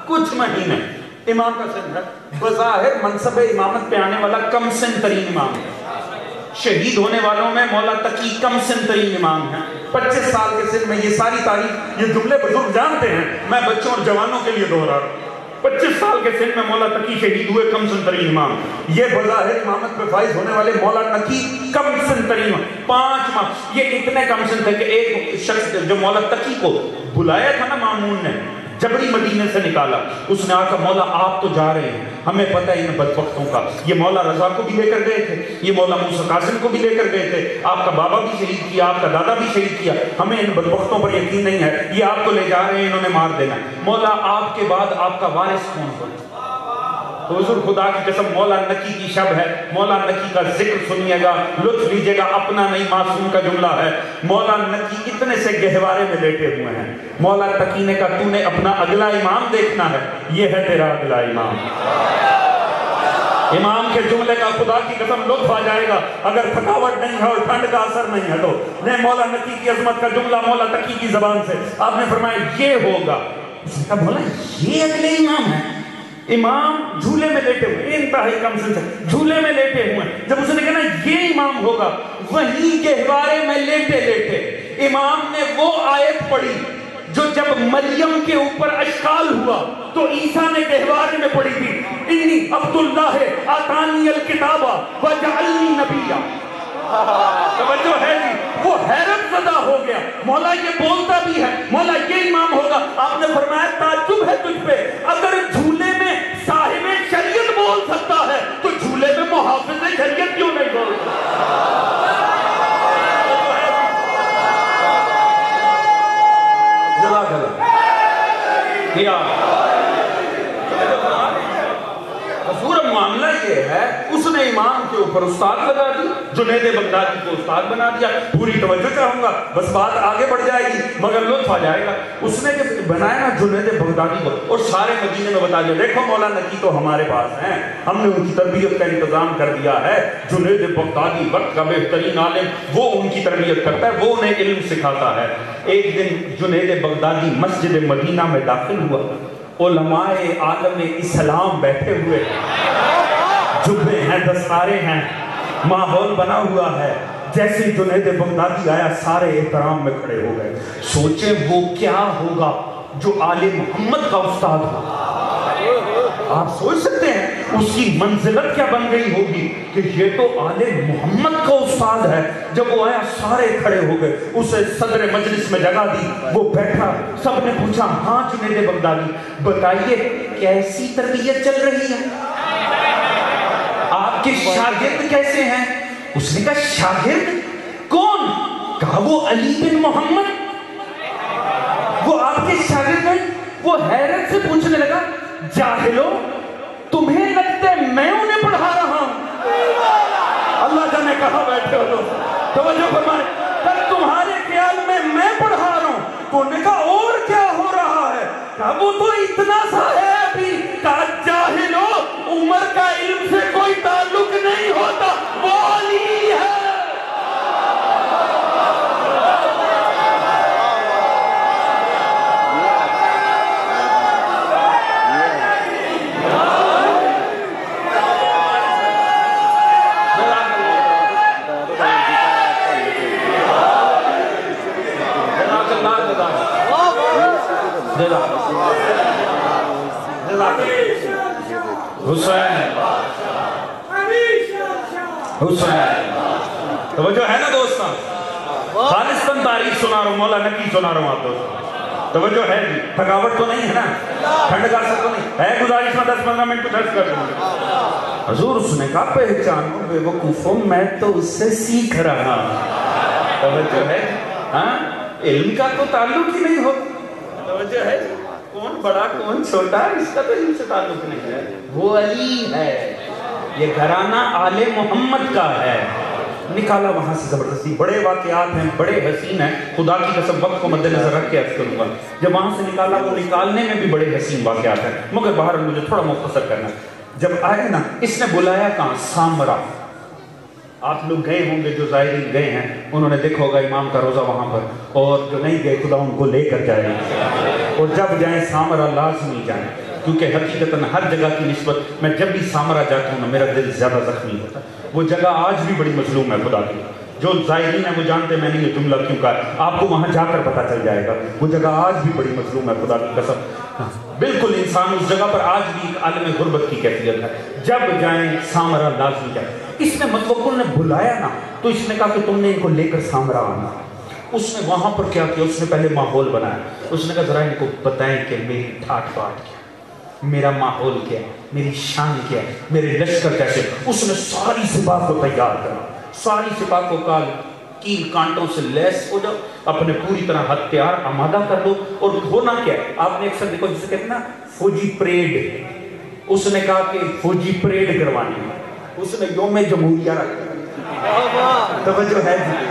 کچھ مہینے امام کا سن ہے۔ بظاہر منصب امامت پہ آنے والا کم سن ترین امام ہے۔ شہید ہونے والوں میں مولا تقی کم سن ترین امام ہیں، 25 سال کے سن میں۔ یہ ساری تاریخ، یہ جملے بزرگ جانتے ہیں، میں بچوں اور جوانوں کے لیے دوہرا رہا ہوں۔ 25 سال کے سن میں مولا تقی شہید ہوئے، کم سن ترین امام۔ یہ بظاہر امامت پہ فائز ہونے والے مولا تقی کم سن ترین امام، 5 ماہ۔ یہ اتنے کم سن تھے کہ ایک شخص جو مولا تقی کو بلایا تھا نا مامون نے، جبری مدینے سے نکالا، اس نے آکا مولا آپ تو جا رہے ہیں، ہمیں پتہ ہے ان بدبختوں کا، یہ مولا رضا کو بھی لے کر گئے تھے، یہ مولا موسیٰ قاسم کو بھی لے کر گئے تھے، آپ کا بابا بھی شہید کیا، آپ کا دادا بھی شہید کیا، ہمیں ان بدبختوں پر یقین نہیں ہے، یہ آپ کو لے جا رہے ہیں، انہوں نے مار دینا۔ مولا آپ کے بعد آپ کا وارث کون ہوگا؟ تو حضور خدا کی قسم مولا نقی کی شب ہے، مولا نقی کا ذکر سنیے گا، لطف لیجئے گا، اپنا نہیں معصوم کا جملہ ہے۔ مولا نقی اتنے سے گہوارے میں لیٹے ہوئے ہیں، مولا تقی نے کہا تو نے اپنا اگلا امام دیکھنا ہے، یہ ہے تیرا اگلا امام۔ امام کے جملے کا خدا کی قسم لطف آ جائے گا اگر تھکاوٹ نہیں ہے اور ٹھنڈ کا اثر نہیں ہے تو۔ نہیں، مولا نقی کی عظمت کا جملہ مولا تقی کی زبان سے آپ نے فرمایا یہ ہوگا۔ اس نے کہا مولا یہ اگلے امام ہیں؟ امام جھولے میں لیٹے ہوئے، انتہائی کم سن سے جھولے میں لیٹے ہوئے۔ جب اس نے کہا یہ امام ہوگا، وہیں گہوارے میں لیٹے لیٹے امام نے وہ آیت پڑھی جو جب مریم کے اوپر اشکال ہوا تو عیسیٰ نے گہوارے میں پڑھی تھی، انی عبداللہ آتانی الکتاب وجعلنی نبیا۔ توجہ ہے جی، وہ حیرت زدہ ہو گیا، مولا یہ بولتا بھی ہے، مولا یہ امام ہوگا۔ آپ نے فرمایا تعجب ہے تجھ پہ، اگر جھولے میں صاحب شریعت بول سکتا ہے تو جھولے میں محافظ شریعت کیوں نہیں بول سکتا؟ جزاک اللہ کیا حضور، معاملہ یہ ہے اس نے امام کے اوپر استاد لگا دی، جنید بغدادی کو استاد بنا دیا۔ پوری توجہ چاہوں گا، بس بات آگے بڑھ جائے گی مگر لطف آ جائے گا۔ اس نے جب بنایا نا جنید بغدادی کو اور سارے مدینے میں بتا دیا دیکھو مولا نقی تو ہمارے پاس ہیں، ہم نے ان کی تربیت کا انتظام کر دیا ہے۔ جنید بغدادی وقت کا بہترین عالم، وہ ان کی تربیت کرتا ہے، وہ انہیں علم سکھاتا ہے۔ ایک دن جنید بغدادی مسجد مدینہ میں داخل ہوا، علماء عالم اسلام بیٹھے ہوئے، جبے ہیں، دستارے ہیں، ماحول بنا ہوا ہے۔ جیسے جنید بغدادی آیا سارے احترام میں کھڑے ہو گئے۔ سوچے وہ کیا ہوگا جو آل محمد کا استاد ہو؟ آپ سوچ سکتے ہیں اس کی منزلت کیا بن گئی ہوگی کہ یہ تو آل محمد کا استاد ہے۔ جب وہ آیا سارے کھڑے ہو گئے، اسے صدر مجلس میں جگہ دی، وہ بیٹھا، سب نے پوچھا ہاں جنید بغدادی بتائیے کیسی تربیت چل رہی ہے، آپ کے شاگرد کیسے ہیں؟ اس نے کہا شاگرد کون؟ کہا وہ علی بن محمد، وہ آپ کے شاگرد ہیں۔ وہ حیرت سے پوچھنے لگا جاہلو تمہیں لگتا ہے میں انہیں پڑھا رہا ہوں؟ اللہ جانے کہاں بیٹھے ہو توجہ فرمائے، کل تمہارے خیال میں پڑھا رہا ہوں، تو نے کہا اور کیا ہو رہا ہے؟ کہا وہ تو اتنا سا ہے ابھی، کہا جاہلو، عمر کا علم سے کوئی تعلق نہیں ہوتا، وہ علی ہے۔ حسین توجہ ہے نا دوستاں، خالصتاً تاریخ سنا رہا ہوں، مولا نقی سنا رہا ہوں آپ دوستاں، توجہ ہے جی، تھکاوٹ تو نہیں ہے نا، ٹھنڈ کا اثر تو نہیں ہے، گزارش میں 10-15 منٹ کو درس کر دوں۔ حضور اس نے کہا پہچانو بے وقوفوں، میں تو اس سے سیکھ رہا ہوں، توجہ ہے، ہاں علم کا تو تعلق ہی نہیں ہو، توجہ ہے، کون بڑا کون چھوٹا، اس کا تو علم سے تعلق نہیں ہے، وہ علی ہے، یہ گھرانہ آل محمد کا ہے۔ نکالا وہاں سے زبردستی، بڑے واقعات ہیں، بڑے حسین ہیں، خدا کی قسم وقت کو مد نظر رکھ کے عرض کروں گا، جب وہاں سے نکالا وہ نکالنے میں بھی بڑے حسین واقعات ہیں، مگر باہر مجھے تھوڑا مختصر کرنا ہے۔ جب آئے نا، اس نے بلایا کہاں؟ سامرا۔ آپ لوگ گئے ہوں گے، جو زائرین گئے ہیں انہوں نے دیکھا ہوگا امام کا روزہ وہاں پر، اور جو نہیں گئے خدا ان کو لے کر جائے، اور جب جائیں سامرا لازمی جائیں، کیونکہ حقیقتاً ہر جگہ کی نسبت میں جب بھی سامرا جاتا ہوں نا میرا دل زیادہ زخمی ہوتا ہے۔ وہ جگہ آج بھی بڑی مظلوم ہے خدا کی، جو زائرین ہیں وہ جانتے میں نے یہ جملہ کیوں کہا، آپ کو وہاں جا کر پتہ چل جائے گا، وہ جگہ آج بھی بڑی مظلوم ہے خدا کی قسم، بالکل انسان اس جگہ پر آج بھی ایک عالم غربت کی کیفیت ہے، جب جائیں سامرا لازمی جائیں۔ اس نے متوکل نے بلایا نا، تو اس نے کہا کہ تم نے ان کو لے کر سامرا آنا۔ اس نے وہاں پر کیا کیا؟ اس نے پہلے ماحول بنایا، اس نے کہا ذرا ان کو بتائیں کہ میری ٹھاٹ باٹ کیا، میرا ماحول کیا ہے، میری شان کیا ہے، میرے لشکر کیسے۔ اس نے ساری سپاہ کو تیار کرا، ساری سپاہ کو کہا کیل کانٹوں سے لیس ہو جاؤ، اپنے پوری طرح ہتھیار آمادہ کر دو، اور ہونا کیا ہے آپ نے اکثر دیکھو جسے کہتے ہیں نا فوجی پریڈ، اس نے کہا کہ فوجی پریڈ کروانی ہے، اس نے یوم جمہوریہ رکھا، توجہ ہے جی،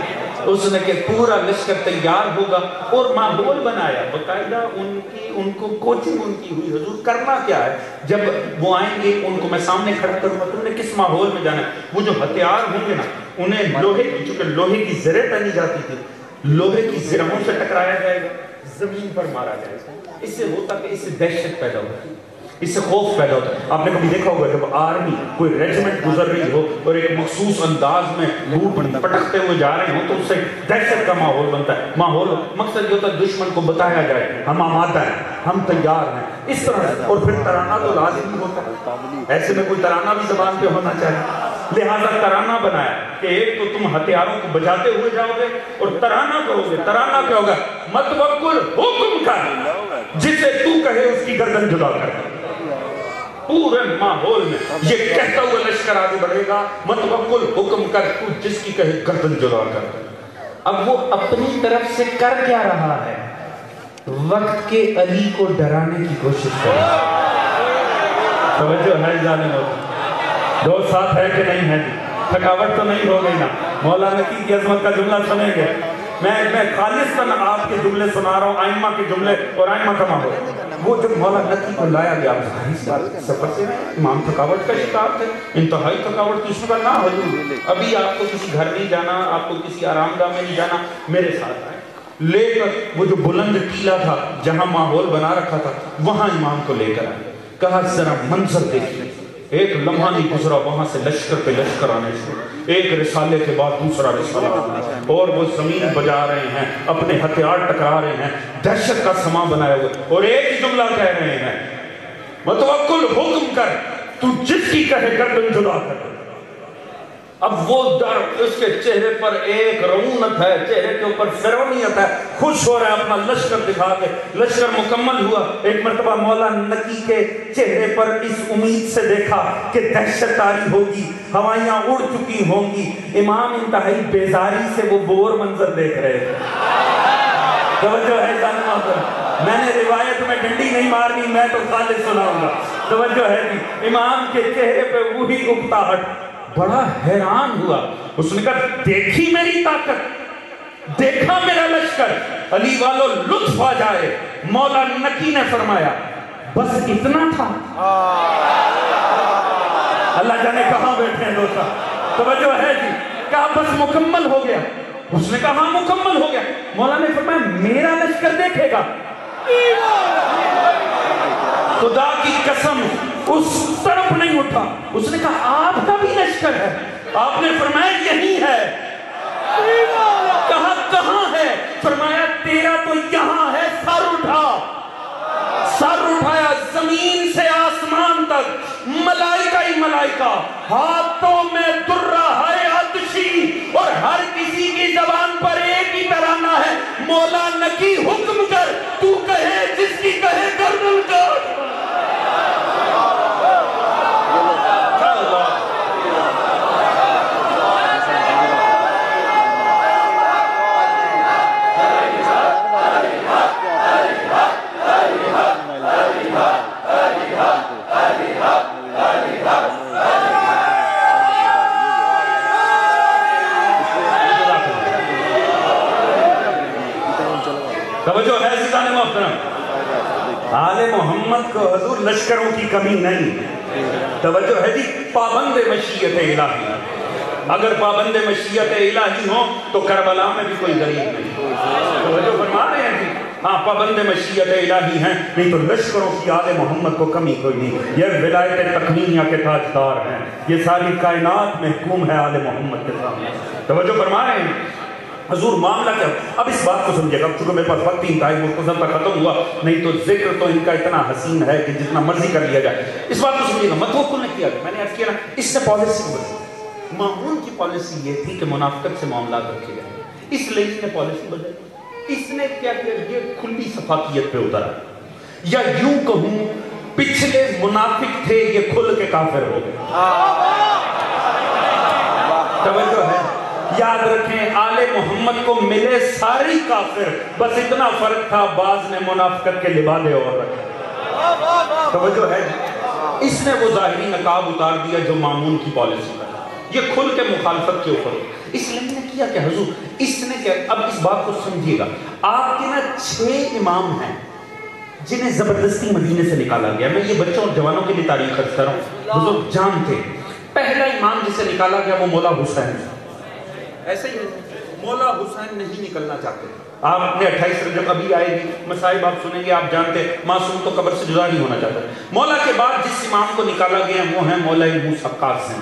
اس نے کہ پورا لشکر تیار ہوگا، اور ماحول بنایا باقاعدہ، ان کو کوچنگ ان کی ہوئی، حضور کرنا کیا ہے، جب وہ آئیں گے ان کو میں سامنے کھڑا کروں گا، تم نے کس ماحول میں جانا ہے، وہ جو ہتھیار ہوں گے نا انہیں لوہے کی، چونکہ لوہے کی زریں پہنی جاتی تھی، لوہے کی زرہوں سے ٹکرایا جائے گا، زمین پر مارا جائے گا، اس سے ہوتا کہ اس سے دہشت پیدا ہوتی ہے، اس سے خوف پیدا ہوتا ہے۔ آپ نے کبھی دیکھا ہوگا جب آرمی کوئی ریجمنٹ گزر رہی ہو اور ایک مخصوص انداز میں بوٹ پٹکتے ہوئے جا رہے ہوں تو اس سے دہشت کا ماحول بنتا ہے، ماحول مقصد یہ ہوتا ہے دشمن کو بتایا جائے ہم آمادہ ہیں، ہم تیار ہیں، اس طرح سے۔ اور پھر ترانہ تو لازمی ہوتا ہے، ایسے میں کوئی ترانہ بھی زبان پہ ہونا چاہیے، لہذا ترانہ بنایا کہ ایک تو تم ہتھیاروں کو بجاتے ہوئے جاؤ گے اور ترانہ کہو گے، ترانہ کیا ہوگا؟ متوکل حکم کر، جسے تو کہے اس کی گردن جدا کر، پورے ماحول میں یہ کہتا ہوا لشکر آگے بڑھے گا، متوکل حکم کر، تو جس کی کہے گردن جدا کر۔ اب وہ اپنی طرف سے کر کیا رہا ہے؟ وقت کے علی کو ڈرانے کی کوشش کر رہا ہے، توجہ ہے جانے والی، دو ساتھ ہے کہ نہیں ہے جی، تھکاوٹ تو نہیں ہو گئی نا؟ مولا نقی کی عظمت کا جملہ سنیں گے، میں خالصاً آپ کے جملے سنا رہا ہوں، آئمہ کے جملے اور آئمہ کا ماحول۔ وہ جب مولا نقی کو لایا گیا سفر سے، امام تھکاوٹ کا شکار تھے، انتہائی تھکاوٹ کی، اس نے کہا نہ حضور ابھی آپ کو کسی گھر نہیں جانا، آپ کو کسی آرام گاہ میں نہیں جانا، میرے ساتھ آئے، لے کر وہ جو بلند ٹیلہ تھا جہاں ماحول بنا رکھا تھا وہاں امام کو لے کر آئے، کہا ذرا منظر دیکھیے، ایک لمحہ نہیں گزرا وہاں سے لشکر پہ لشکر آنے سے، ایک رسالے کے بعد دوسرا رسالہ آنا، اور وہ زمین بجا رہے ہیں، اپنے ہتھیار ٹکرا رہے ہیں، دہشت کا سما بنائے ہوئے، اور ایک ہی جملہ کہہ رہے ہیں، متوکل حکم کر، تو جس کی کہے گردن جدا کر۔ اب وہ ڈر، اس کے چہرے پر ایک رعونت ہے، چہرے کے اوپر فرعونیت ہے، خوش ہو رہا ہے اپنا لشکر دکھا کے، لشکر مکمل ہوا۔ ایک مرتبہ مولا نقی کے چہرے پر اس امید سے دیکھا کہ دہشت طاری ہوگی، ہوائیاں اڑ چکی ہوں گی، امام انتہائی بیزاری سے وہ بور منظر دیکھ رہے تھے۔ توجہ ہے جاننا ہوگا، میں نے روایت میں ڈنڈی نہیں مارنی، میں تو خالص سناؤں گا، توجہ ہے جی، امام کے چہرے پہ وہی اکتاہٹ، بڑا حیران ہوا. اس نے کہا دیکھی میری طاقت, دیکھا میرا لشکر, علی والو لطف آ جائے. مولا نکی نے فرمایا بس اتنا تھا. اللہ جانے کہاں بیٹھے ہیں دوستا, توجہ ہے جی. کہا بس مکمل ہو گیا. اس نے کہا ہاں مکمل ہو گیا. مولا نے فرمایا میرا لشکر دیکھے گا. خدا کی قسم اس طرف نہیں اٹھا. اس نے کہا آپ کا بھی لشکر ہے. آپ نے فرمایا یہی ہے. کہا کہاں ہے؟ فرمایا تیرا تو یہاں ہے. سر اٹھا, سر اٹھایا زمین سے آسمان تک, ملائکہ ہی ملائکہ, ہاتھوں میں درہ ہے عطشی, اور ہر کسی کی زبان پر ایک ہی ترانہ ہے, مولا نکی حکم کر, تو کہے جس کی کہے گردن کر. توجہ ہے عزیزان محترم, آل محمد کو حضور لشکروں کی کمی نہیں. توجہ ہے جی. پابند مشیت الہی, اگر پابند مشیت الہی ہو تو کربلا میں بھی کوئی غریب نہیں. توجہ فرما رہے ہیں جی. ہاں پابند مشیت الہی ہیں, نہیں تو لشکروں کی آل محمد کو کمی کوئی نہیں. یہ ولایت تقنینیہ کے تاجدار ہیں, یہ ساری کائنات محکوم ہے آل محمد کے سامنے. توجہ فرما رہے ہیں حضور. معاملہ کیا؟ اب اس بات کو سمجھے گا, چونکہ میرے پاس وقت انتہائی مختصر تک ختم ہوا, نہیں تو ذکر تو ان کا اتنا حسین ہے کہ جتنا مرضی کر لیا جائے. اس بات کو سمجھے گا. متوقع نے کیا, میں نے عرض کیا نا, اس نے پالیسی بدلی. مامون کی پالیسی یہ تھی کہ منافقت سے معاملات رکھے جائیں, اس لیے اس نے پالیسی بدلی. اس نے کیا کیا, یہ کھلی صفاقیت پہ اترا, یا یوں کہوں پچھلے منافق تھے یہ کھل کے کافر ہو گئے. توجہ ہے. یاد رکھیں آل محمد کو ملے ساری کافر, بس اتنا فرق تھا بعض نے منافقت کے لبادے اور رکھے. توجہ ہے. اس نے وہ ظاہری نقاب اتار دیا جو مامون کی پالیسی تھا, یہ کھل کے مخالفت کے اوپر. اس لیے نے کیا کہ حضور اس نے کیا, اب اس بات کو سمجھیے گا, آپ کے نا 6 امام ہیں جنہیں زبردستی مدینے سے نکالا گیا. میں یہ بچوں اور جوانوں کے لیے تاریخ کرتا ہوں, حضور جانتے. پہلا امام جسے نکالا گیا وہ مولا حسین. ایسے ہی مولا حسین نہیں نکلنا چاہتے. آپ اپنے 28 رجب ابھی آئے گی, مصائب آپ سنیں گے, آپ جانتے معصوم تو قبر سے جدا نہیں ہونا چاہتا. مولا کے بعد جس امام کو نکالا گیا وہ ہے مولا موسیٰ کاظم.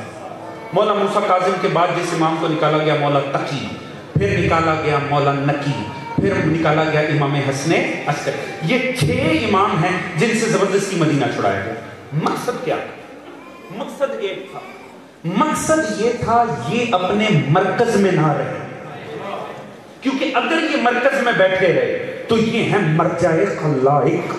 مولا موسیٰ کاظم کے بعد جس امام کو نکالا گیا مولا تقی, پھر نکالا گیا مولا نکی, پھر نکالا گیا امام حسن عسکری. یہ 6 امام ہیں جن سے زبردستی مدینہ چھڑایا گیا. مقصد کیا؟ مقصد ایک تھا, مقصد یہ تھا یہ اپنے مرکز میں نہ رہے, کیونکہ اگر یہ مرکز میں بیٹھے رہے تو یہ ہیں مرجع خلائق.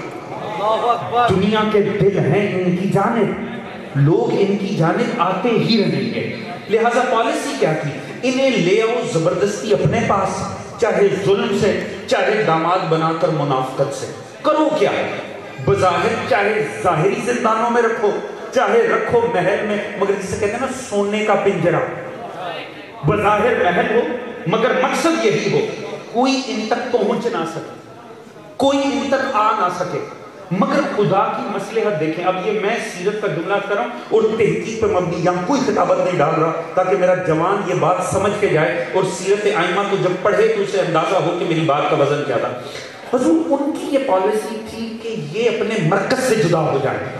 دنیا کے دل ہیں ان کی جانب, لوگ ان کی جانب آتے ہی رہیں گے. لہذا پالیسی کیا تھی, انہیں لے آؤ زبردستی اپنے پاس, چاہے ظلم سے, چاہے داماد بنا کر منافقت سے. کرو کیا, بظاہر چاہے ظاہری زندانوں میں رکھو, چاہے رکھو محل میں, مگر جسے کہتے ہیں نا سونے کا پنجرا, بظاہر محل ہو مگر مقصد یہی ہو کوئی ان تک پہنچ نہ سکے, کوئی ان تک آ نہ سکے. مگر خدا کی مصلحت دیکھیں. اب یہ میں سیرت کا جملہ کر رہا ہوں اور تحقیق پر مبنی, یہاں کوئی خطابت نہیں ڈال رہا, تاکہ میرا جوان یہ بات سمجھ کے جائے اور سیرت ائمہ کو جب پڑھے تو اسے اندازہ ہو کہ میری بات کا وزن کیا تھا. حضور ان کی یہ پالیسی تھی کہ یہ اپنے مرکز سے جدا ہو جائے.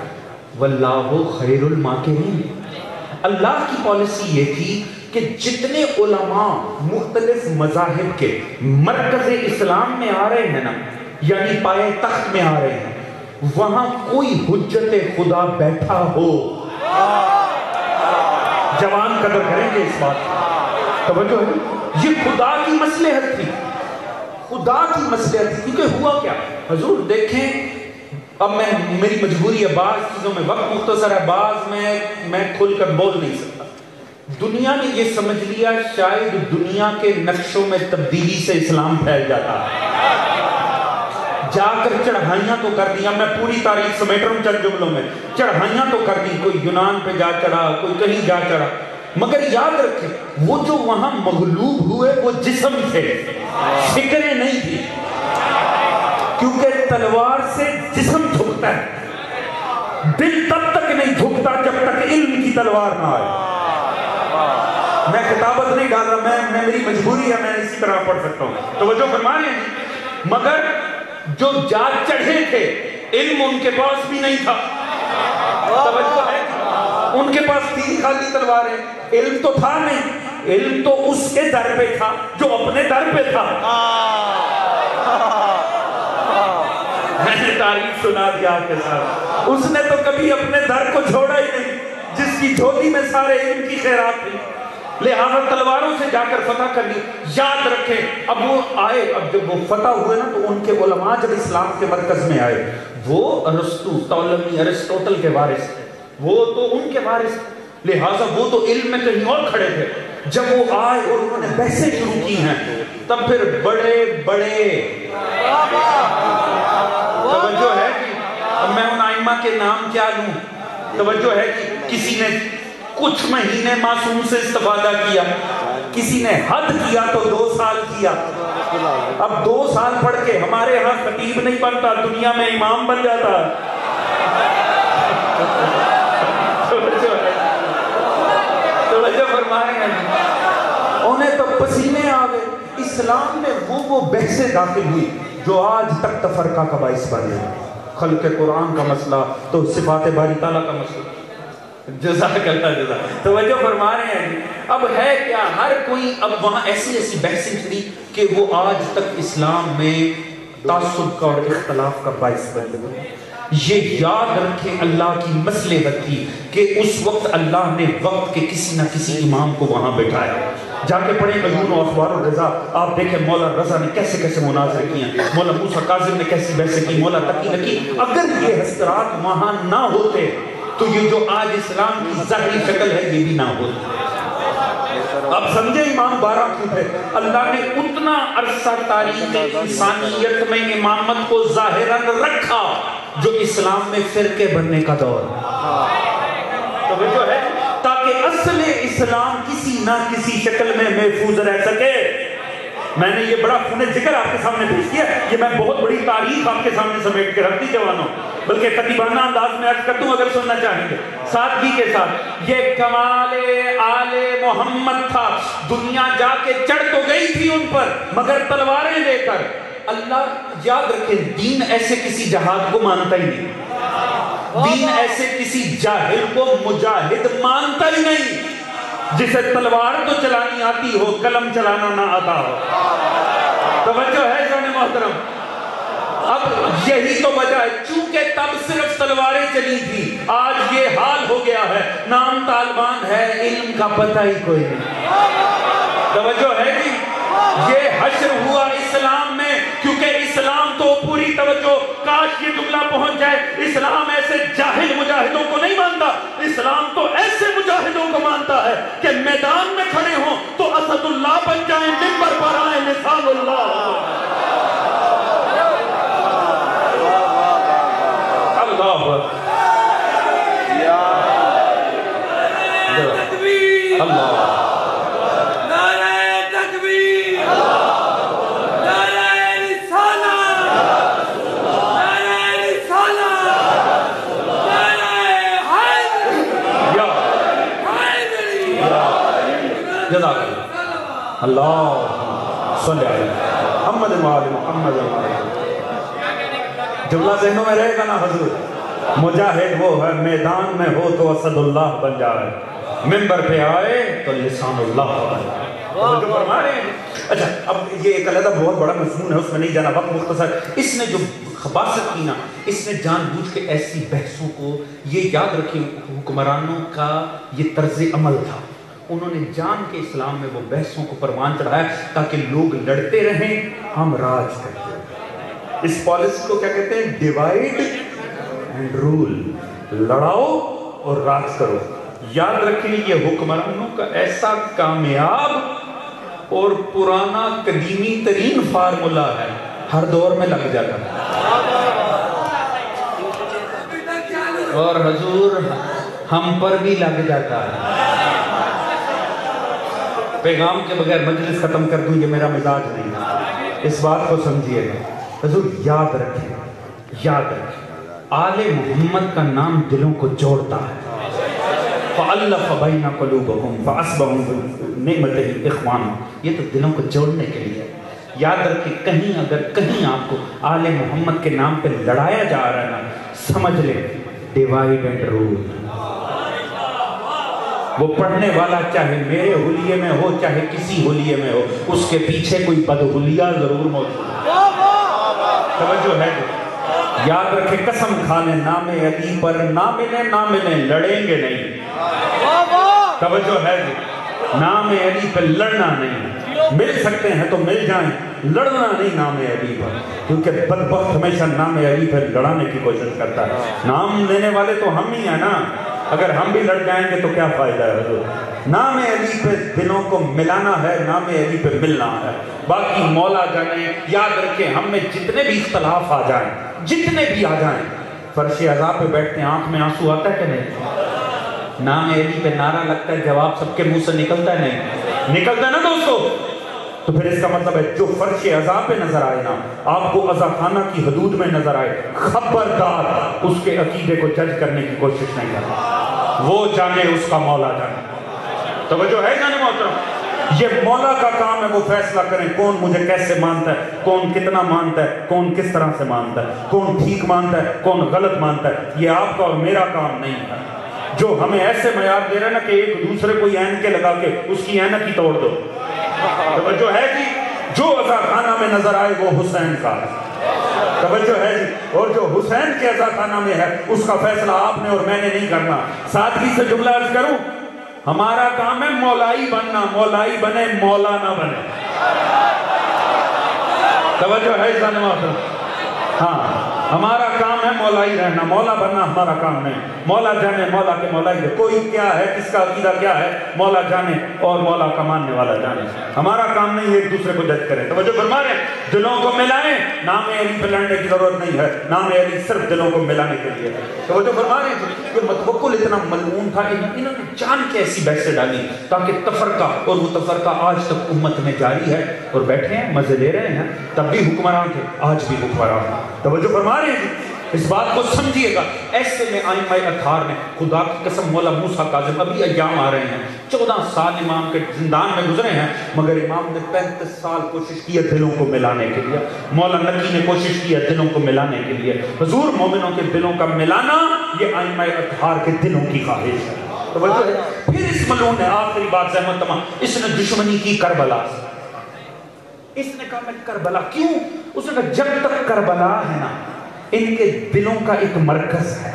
واللہ خیر الماکرین. اللہ کی پالیسی یہ تھی کہ جتنے علماء مختلف مذاہب کے مرکز اسلام میں آ رہے ہیں نا, یعنی پائے تخت میں آ رہے ہیں, وہاں کوئی حجت خدا بیٹھا ہو. جوان قدر کریں گے اس بات. توجہ ہے, یہ خدا کی مصلحت تھی, خدا کی مصلحت تھی. کیونکہ ہوا کیا حضور دیکھیں, اب میری مجبوری ہے, بعض چیزوں میں وقت مختصر ہے, بعض میں کھل کر بول نہیں سکتا. دنیا نے یہ سمجھ لیا شاید دنیا کے نقشوں میں تبدیلی سے اسلام پھیل جاتا ہے. جا کر چڑھائیاں تو کر دیا, میں پوری تاریخ سمیٹ رہا ہوں چند جملوں میں, چڑھائیاں تو کر دی, کوئی یونان پہ جا چڑھا, کوئی کہیں جا چڑھا, مگر یاد رکھیں وہ جو وہاں مغلوب ہوئے وہ جسم تھے، فکریں نہیں تھی، کیونکہ تلوار سے جسم جھکتا ہے، دل تب تک نہیں جھکتا جب تک علم کی تلوار نہ آئے۔ میں خطابت نہیں ڈال رہا، میں میری مجبوری ہے، میں اسی طرح پڑھ سکتا ہوں، توجہ فرما رہے ہیں۔ مگر جو جا چڑھے تھے علم ان کے پاس بھی نہیں تھا، توجہ ہے، ان کے پاس تین خالی تلواریں، علم تو تھا نہیں، علم تو اس کے در پہ تھا جو اپنے در پہ تھا۔ میں نے تعریف سنا دیا آپ کے ساتھ، اس نے تو کبھی اپنے در کو چھوڑا ہی نہیں، جس کی جھولی میں سارے علم کی خیرات تھی، لہذا تلواروں سے جا کر فتح کر لی۔ یاد رکھیں اب وہ آئے، اب جب وہ فتح ہوئے نا تو ان کے علماء جب اسلام کے مرکز میں آئے، وہ ارسطو، طولمی، ارسطوٹل کے وارث تھے، وہ تو ان کے وارث تھے، لہٰذا وہ تو علم میں کہیں اور کھڑے تھے۔ جب وہ آئے اور انہوں نے بحثیں شروع کی ہیں، تب پھر بڑے توجہ ہے کہ اب میں ان ائمہ کے نام کیا لوں، توجہ ہے کہ کسی نے کچھ مہینے معصوم سے استفادہ کیا، کسی نے حد کیا تو 2 سال کیا، اب 2 سال پڑھ کے ہمارے ہاں خطیب نہیں بنتا، دنیا میں امام بن جاتا ہے۔ توجہ فرمائیں، انہیں تو پسینے آ گئے۔ اسلام میں وہ بحثیں داخل ہوئی جو آج تک تفرقہ کا باعث بن گئی، خلق قرآن کا مسئلہ تو صفات باری تعالیٰ کا مسئلہ، جزاک اللہ جزاک، توجہ فرما رہے ہیں۔ اب ہے کیا، ہر کوئی اب وہاں ایسی بحثیں چلی کہ وہ آج تک اسلام میں تعصب کا اور اختلاف کا باعث بن گئی۔ یہ یاد رکھیں اللہ کی مصلحت تھی کہ اس وقت اللہ نے وقت کے کسی نہ کسی امام کو وہاں بٹھایا۔ جا کے پڑھیں عیون و اخبار الرضا، آپ دیکھیں مولا رضا نے کیسے مناظرے کیے، مولا موسیٰ کاظم نے کیسی بحثیں کی، مولا تقی نے کی۔ اگر یہ حضرات وہاں نہ ہوتے تو یہ جو آج اسلام کی ظاہری شکل ہے یہ بھی نہ ہوتی۔ اب سمجھے امام 12 کیوں تھے؟ اللہ نے اتنا عرصہ تاریخ انسانیت میں امامت کو ظاہراً رکھا جو اسلام میں فرقے بننے کا دور، توجہ ہے، تاکہ اصل اسلام کسی نہ کسی شکل میں محفوظ رہ سکے۔ میں نے یہ بڑا خونِ ذکر آپ کے سامنے پیش کیا، یہ میں بہت بڑی تاریخ آپ کے سامنے سمیٹ کے رکھ دی جوانوں، بلکہ خطیبانہ انداز میں عرض کر دوں اگر سننا چاہیں گے سادگی کے ساتھ۔ یہ کمال آل محمد تھا، دنیا جا کے چڑھ تو گئی تھی ان پر مگر تلواریں لے کر۔ اللہ یاد رکھے دین ایسے کسی جہاد کو مانتا ہی نہیں، دین ایسے کسی جاہل کو مجاہد مانتا ہی نہیں، جسے تلوار تو چلانی آتی ہو قلم چلانا نہ آتا ہو۔ توجہ ہے جان محترم، اب یہی تو وجہ ہے، چونکہ تب صرف تلواریں چلی تھی، آج یہ حال ہو گیا ہے، نام طالبان ہے، علم کا پتہ ہی کوئی نہیں۔ توجہ ہے جی، یہ حشر ہوا اسلام میں، کیونکہ اسلام تو پوری توجہ، کاش یہ جملہ پہنچ جائے، اسلام ایسے جاہل مجاہدوں کو نہیں مانتا، اسلام تو ایسے مجاہدوں کو مانتا ہے کہ میدان میں کھڑے ہوں تو اسد اللہ بن جائیں، منبر پر آئیں مثال اللہ۔ اللہ اللہ صلی اللہ علیہ محمد محمد۔ جملہ ذہنوں میں رہے گا نا حضور، مجاہد وہ ہے میدان میں ہو تو اسد اللہ بن جائے، منبر پہ آئے تو لسان اللہ بن جائے۔ جو فرما رہے ہیں، اچھا اب یہ ایک علیحدہ بہت بڑا مضمون ہے، اس میں نہیں جانا، وقت مختصر۔ اس نے جو خباثت کی نا، اس نے جان بوجھ کے ایسی بحثوں کو، یہ یاد رکھیں حکمرانوں کا یہ طرز عمل تھا، انہوں نے جان کے اسلام میں وہ بحثوں کو پروان چڑھایا تاکہ لوگ لڑتے رہیں، ہم راج کرتے ہیں۔ اس پالیسی کو کیا کہتے ہیں؟ ڈیوائیڈ اینڈ رول، لڑاؤ اور راج کرو۔ یاد رکھیں یہ حکمرانوں کا ایسا کامیاب اور پرانا قدیمی ترین فارمولہ ہے، ہر دور میں لگ جاتا ہے، اور حضور ہم پر بھی لگ جاتا ہے۔ پیغام کے بغیر مجلس ختم کر دوں، یہ میرا مزاج نہیں ہے، اس بات کو سمجھیے گا۔ حضور یاد رکھیں، یاد رکھیں، آل محمد کا نام دلوں کو جوڑتا ہے۔ فَأَلَّفَ بَيْنَ قُلُوبَهُمْ فَأَصْبَحُوا بِنِعْمَتِهِ إِخْوَانًا، یہ تو دلوں کو جوڑنے کے لیے۔ یاد رکھیں، کہیں اگر کہیں آپ کو آل محمد کے نام پہ لڑایا جا رہا ہے نا، سمجھ لیں ڈیوائیڈ اینڈ رول۔ وہ پڑھنے والا چاہے میرے حلیے میں ہو چاہے کسی حلیے میں ہو، اس کے پیچھے کوئی بدحلیہ ضرور موجود ہے۔ توجہ ہے، یاد رکھیں، قسم کھا لیں نام علی پر، نہ ملیں لڑیں گے نہیں۔ توجہ ہے، نام علی پہ لڑنا نہیں، مل سکتے ہیں تو مل جائیں، لڑنا نہیں نام علی پر، کیونکہ بدبخت ہمیشہ نام علی پہ لڑانے کی کوشش کرتا ہے۔ نام لینے والے تو ہم ہی ہیں نا، اگر ہم بھی لڑ جائیں گے تو کیا فائدہ ہے حضور؟ نام علی پہ دلوں کو ملانا ہے، نام علی پہ ملنا ہے، باقی مولا جانے۔ یاد رکھیں، ہم میں جتنے بھی اختلاف آ جائیں، جتنے بھی آ جائیں، فرش عزا پہ بیٹھتے ہیں، آنکھ میں آنسو آتا ہے کہ نہیں؟ نام علی پہ نعرہ لگتا ہے، جواب سب کے منہ سے نکلتا ہے نہیں؟ نکلتا ہے نا دوستو؟ تو پھر اس کا مطلب ہے جو فرش عزا پہ نظر آئے نا، آپ کو عزا خانہ کی حدود میں نظر آئے، خبردار اس کے عقیدے کو جج کرنے کی کوشش نہیں کرنا، وہ جانے اس کا مولا جانے۔ توجہ ہے جانے محترم، یہ مولا کا کام ہے، وہ فیصلہ کریں کون مجھے کیسے مانتا ہے، کون کتنا مانتا ہے، کون کس طرح سے مانتا ہے، کون ٹھیک مانتا ہے، کون غلط مانتا ہے۔ یہ آپ کا اور میرا کام نہیں ہے، جو ہمیں ایسے معیار دے رہے نا کہ ایک دوسرے کو اینک کے لگا کے اس کی اینک ہی توڑ دو۔ توجہ ہے جی، جو عزا خانہ میں نظر آئے وہ حسین کا ہے۔ توجہ ہے جی، اور جو حسین کے عزا خانہ میں ہے اس کا فیصلہ آپ نے اور میں نے نہیں کرنا۔ سادگی سے جملہ عرض کروں، ہمارا کام ہے مولائی بننا، مولائی بنے مولا نہ بنے۔ توجہ ہے جانے محترم، ہاں ہمارا کام ہے مولائی رہنا، مولا بننا ہمارا کام نہیں۔ مولا جانے، مولا کے مولائی دے، کوئی کیا ہے، کس کا عقیدہ کیا ہے، مولا جانے اور مولا کا ماننے والا جانے۔ ہمارا کام نہیں ہے ایک دوسرے کو جج کریں۔ توجہ فرما رہے ہیں، دلوں کو ملائیں، نام علی پہ لڑنے کی ضرورت نہیں ہے، نام علی صرف دلوں کو ملانے کے لیے ہے۔ توجہ فرما رہے ہیں، کہ متوکل اتنا ملعون تھا، انہوں نے جان کے ایسی بحثیں ڈالی تاکہ تفرقہ، اور وہ تفرقہ آج تک امت میں جاری ہے، اور بیٹھے ہیں مزے لے رہے ہیں، تب بھی حکمران تھے، آج بھی حکمران ہیں۔ توجہ فرما رہے ہیں، اس بات کو سمجھیے گا۔ ایسے میں ائمہ اطہار نے، خدا کی قسم، مولا موسیٰ کاظم، ابھی ایام آ رہے ہیں، 14 سال امام کے زندان میں گزرے ہیں، مگر امام نے 35 سال کوشش کی ہے دلوں کو ملانے کے لیے۔ مولا نقی نے کوشش کی ہے دلوں کو ملانے کے لیے۔ حضور مومنوں کے دلوں کا ملانا یہ ائمہ اطہار کے دلوں کی خواہش ہے۔ توجہ ہے، پھر اس ملعون نے آخری بات زحمت تمام، اس نے دشمنی کی کربلا سے۔ اس نے کہا میں کربلا کیوں؟ اس نے کہا جب تک کربلا ہے نا، ان کے دلوں کا ایک مرکز ہے۔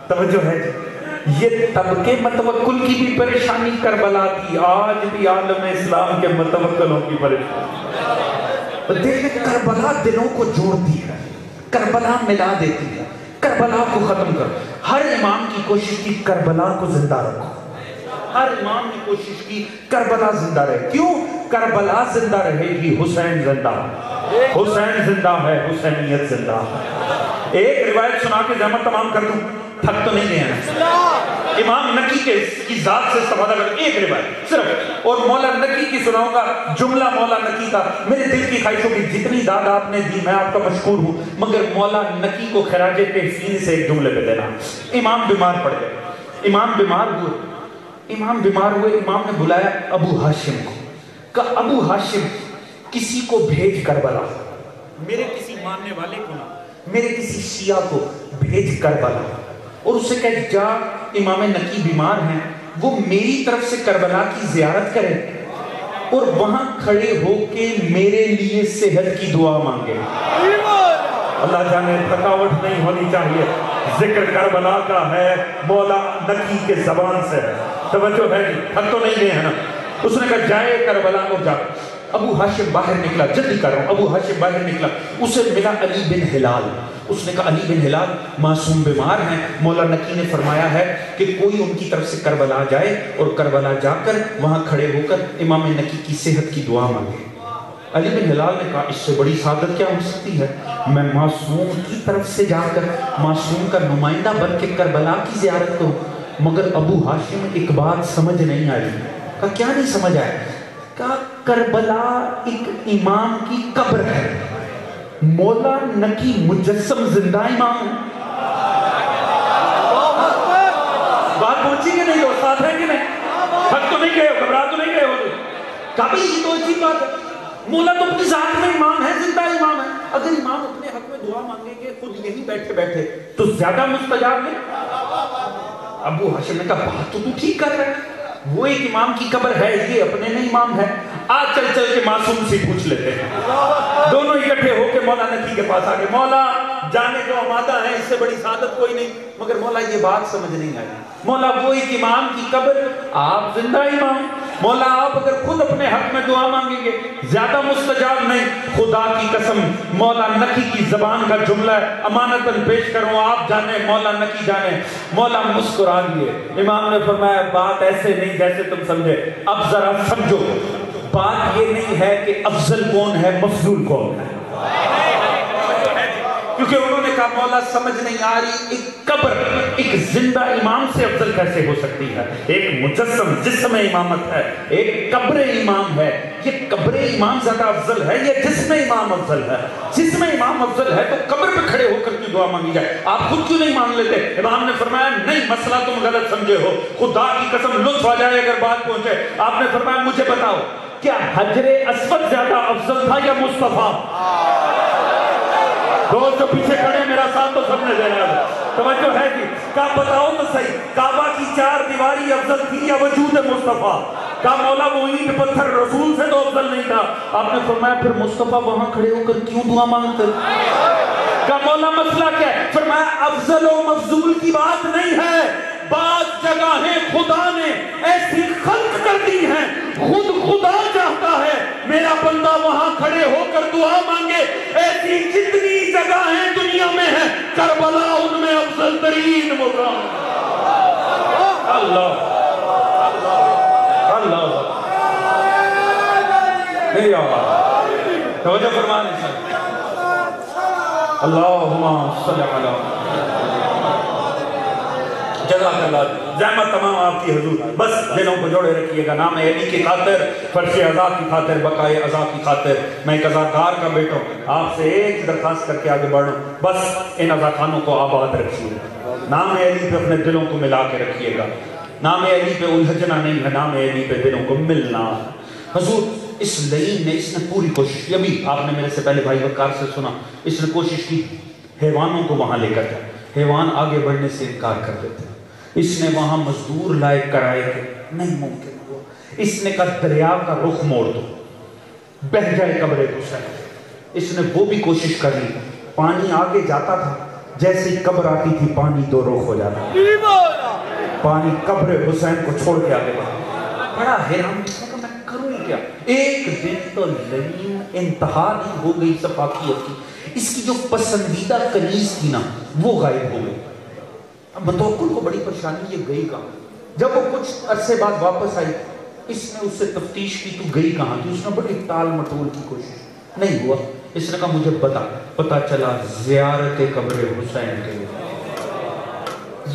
توجہ ہے، یہ طبقے متوکل کی بھی پریشانی کربلا تھی، آج بھی عالم اسلام کے متوکلوں کی پریشانی۔ دیکھیں کربلا دلوں کو جوڑتی ہے، کربلا ملا دیتی ہے۔ کربلا کو ختم کرو۔ ہر امام کی کوشش کی کربلا کو زندہ رکھو، ہر امام نے کوشش کی کربلا زندہ رہے۔ کیوں؟ کربلا زندہ رہے گی، حسین زندہ ہے، حسین زندہ ہے، حسینیت زندہ ہے۔ ایک روایت سنا کے زحمت تمام کر دوں، تھک تو نہیں گئے ہیں؟ امام نقی کے کی ذات سے استفادہ کر ایک روایت صرف، اور مولا نقی کی سناؤں گا جملہ مولا نقی کا۔ میرے دل کی خواہشوں کی جتنی داد آپ نے دی میں آپ کا مشکور ہوں، مگر مولا نقی کو خراج تحسین سے ایک جملے پہ دینا۔ امام بیمار پڑ گئے، امام بیمار ہوئے، امام بیمار ہوئے، امام نے بلایا ابو ہاشم کو، کہا ابو ہاشم کسی کو بھیج کربلا، میرے کسی ماننے والے کو نہ، میرے کسی شیعہ کو بھیج کربلا، اور اسے کہا جا امام نقی بیمار ہیں، وہ میری طرف سے کربلا کی زیارت کرے اور وہاں کھڑے ہو کے میرے لیے صحت کی دعا مانگے۔ اللہ جانے تھکاوٹ نہیں ہونی چاہیے، ذکر کربلا کا ہے، مولا نقی کے زبان سے ہے۔ توجہ ہے، تھک تو نہیں گئے ہیں نا؟ اس نے کہا جائے کربلا کو جا۔ ابو ہاشم باہر نکلا، جلدی کر رہا ہوں، ابو ہاشم باہر نکلا، اسے ملا علی بن ہلال۔ اس نے کہا علی بن ہلال معصوم بیمار ہیں، مولا نقی نے فرمایا ہے کہ کوئی ان کی طرف سے کربلا جائے اور کربلا جا کر وہاں کھڑے ہو کر امام نقی کی صحت کی دعا مانگے۔ علی بن ہلال نے کہا اس سے بڑی سعادت کیا ہو سکتی ہے، میں معصوم کی طرف سے جا کر معصوم کا نمائندہ بن کے کربلا کی زیارت کروں۔ مگر ابو ہاشم ایک بات سمجھ نہیں آئی، کہا کیا نہیں سمجھ آیا؟ کہا کربلا ایک امام کی قبر ہے، مولا نکی مجسم زندہ امام ہے۔ بات پہنچی کہ نہیں؟ استاد ہے کہ نہیں؟ حق تو نہیں کہے ہو، گھبرا تو نہیں کہے ہو؟ کہا بھئی یہ تو عجیب بات ہے، مولا تو اپنی ذات میں امام ہے، زندہ امام ہے، اگر امام اپنے حق میں دعا مانگیں گے خود یہی بیٹھے بیٹھے تو زیادہ مستجاب ہے۔ ابو ہاشم نے کہا بات تو ٹھیک کر رہے ہیں، وہ ایک امام کی قبر ہے، یہ اپنے میں امام ہے، آج چل چل کے معصوم سے پوچھ لیتے ہیں۔ دونوں اکٹھے ہو کے مولا نکی کے پاس آگے، مولا جانے کو آمادہ ہیں، اس سے بڑی سعادت کوئی نہیں، مگر مولا یہ بات سمجھ نہیں آئی، مولا وہ ایک امام کی قبر، آپ زندہ امام، مولا آپ اگر خود اپنے حق میں دعا مانگیں گے زیادہ مستجاب نہیں، خدا کی قسم مولا نکی کی زبان کا جملہ ہے، امانتاً پیش کروں، آپ جانے مولا نکی جانے۔ مولا مسکرا دیے، امام نے فرمایا بات ایسے نہیں جیسے تم سمجھے، اب ذرا سمجھو، بات یہ نہیں ہے کہ افضل کون ہے مفضول کون ہے، کیونکہ انہوں نے کہا مولا سمجھ نہیں آ رہی، ایک قبر ایک زندہ امام سے افضل کیسے ہو سکتی ہے؟ ایک مجسم جسم امامت ہے، ایک قبر امام ہے، یہ قبر امام زیادہ افضل ہے یا جسم امام افضل ہے؟ جسم امام افضل ہے تو قبر پہ کھڑے ہو کر کی دعا مانگی جائے، آپ خود کیوں نہیں مان لیتے؟ امام نے فرمایا نہیں، مسئلہ تم غلط سمجھے ہو، خدا کی قسم لطف آ جائے اگر بات پہنچے۔ آپ نے فرمایا مجھے بتاؤ کیا حجر اسود زیادہ افضل تھا یا مصطفیٰ؟ دوست جو پیچھے کھڑے میرا ساتھ تو سب نے دینا ہے، توجہ ہے کہ کہا بتاؤ تو صحیح، کعبہ کی چار دیواری افضل تھی یا وجود مصطفیٰ؟ کہا مولا وہ اینٹ پتھر رسول سے تو افضل نہیں تھا۔ آپ نے فرمایا پھر مصطفیٰ وہاں کھڑے ہو کر کیوں دعا مانگتے؟ کہا مولا مسئلہ کیا ہے؟ فرمایا افضل و مفضول کی بات نہیں ہے، بعض جگہیں خدا نے ایسی خلق کر دی ہیں، خود خدا چاہتا ہے میرا بندہ وہاں کھڑے ہو کر دعا مانگے، ایسی جتنی جگہیں دنیا میں ہیں کربلا ان میں افضل ترین مقام۔ اللہ اللہ میری آواز توجہ فرمانے سے اللہم صلی علی جزاک اللہ، زحمت تمام آپ کی حضور، بس دلوں کو جوڑے رکھیے گا، نام علی کی خاطر، فرش عزا کی خاطر، بقائے عزا کی خاطر، میں ایک عزاکار کا بیٹا ہوں، آپ سے ایک درخواست کر کے آگے بڑھوں، بس ان عزاخانوں کو آباد رکھیے، نام علی پہ اپنے دلوں کو ملا کے رکھیے گا، نام علی پہ الجھنا نہیں ہے، نام علی پہ دلوں کو ملنا۔ حضور اس لئیم نے، اس نے پوری کوشش کی، ابھی آپ نے میرے سے پہلے بھائی وقار سے سنا، اس نے کوشش کی حیوانوں کو وہاں لے کر جائے، حیوان آگے بڑھنے سے انکار کر دیتے، اس نے وہاں مزدور لائق کرائے کہ نہیں ممکن ہوا، اس نے کہا دریا کا رخ موڑ دو بہ جائے قبر حسین، اس نے وہ بھی کوشش کر لی، پانی آگے جاتا تھا، جیسے ہی قبر آتی تھی پانی دو رخ ہو جاتا، پانی قبر حسین کو چھوڑ کے آگے بڑھا، بڑا حیران میں کروں کیا؟ ایک دن تو لئیم انتہا نہیں ہو گئی صفاقیت کی، اس کی جو پسندیدہ کنیز تھی نا وہ غائب ہو گئی، اب متوکل کو بڑی پریشانی یہ گئی کہاں؟ جب وہ کچھ عرصے بعد واپس آئی، اس نے اس سے تفتیش کی تو گئی کہاں تھی، اس نے بڑی ٹال مٹول کی کوشش، نہیں ہوا، اس نے کہا مجھے پتا چلا زیارت قبر حسین کے لیے،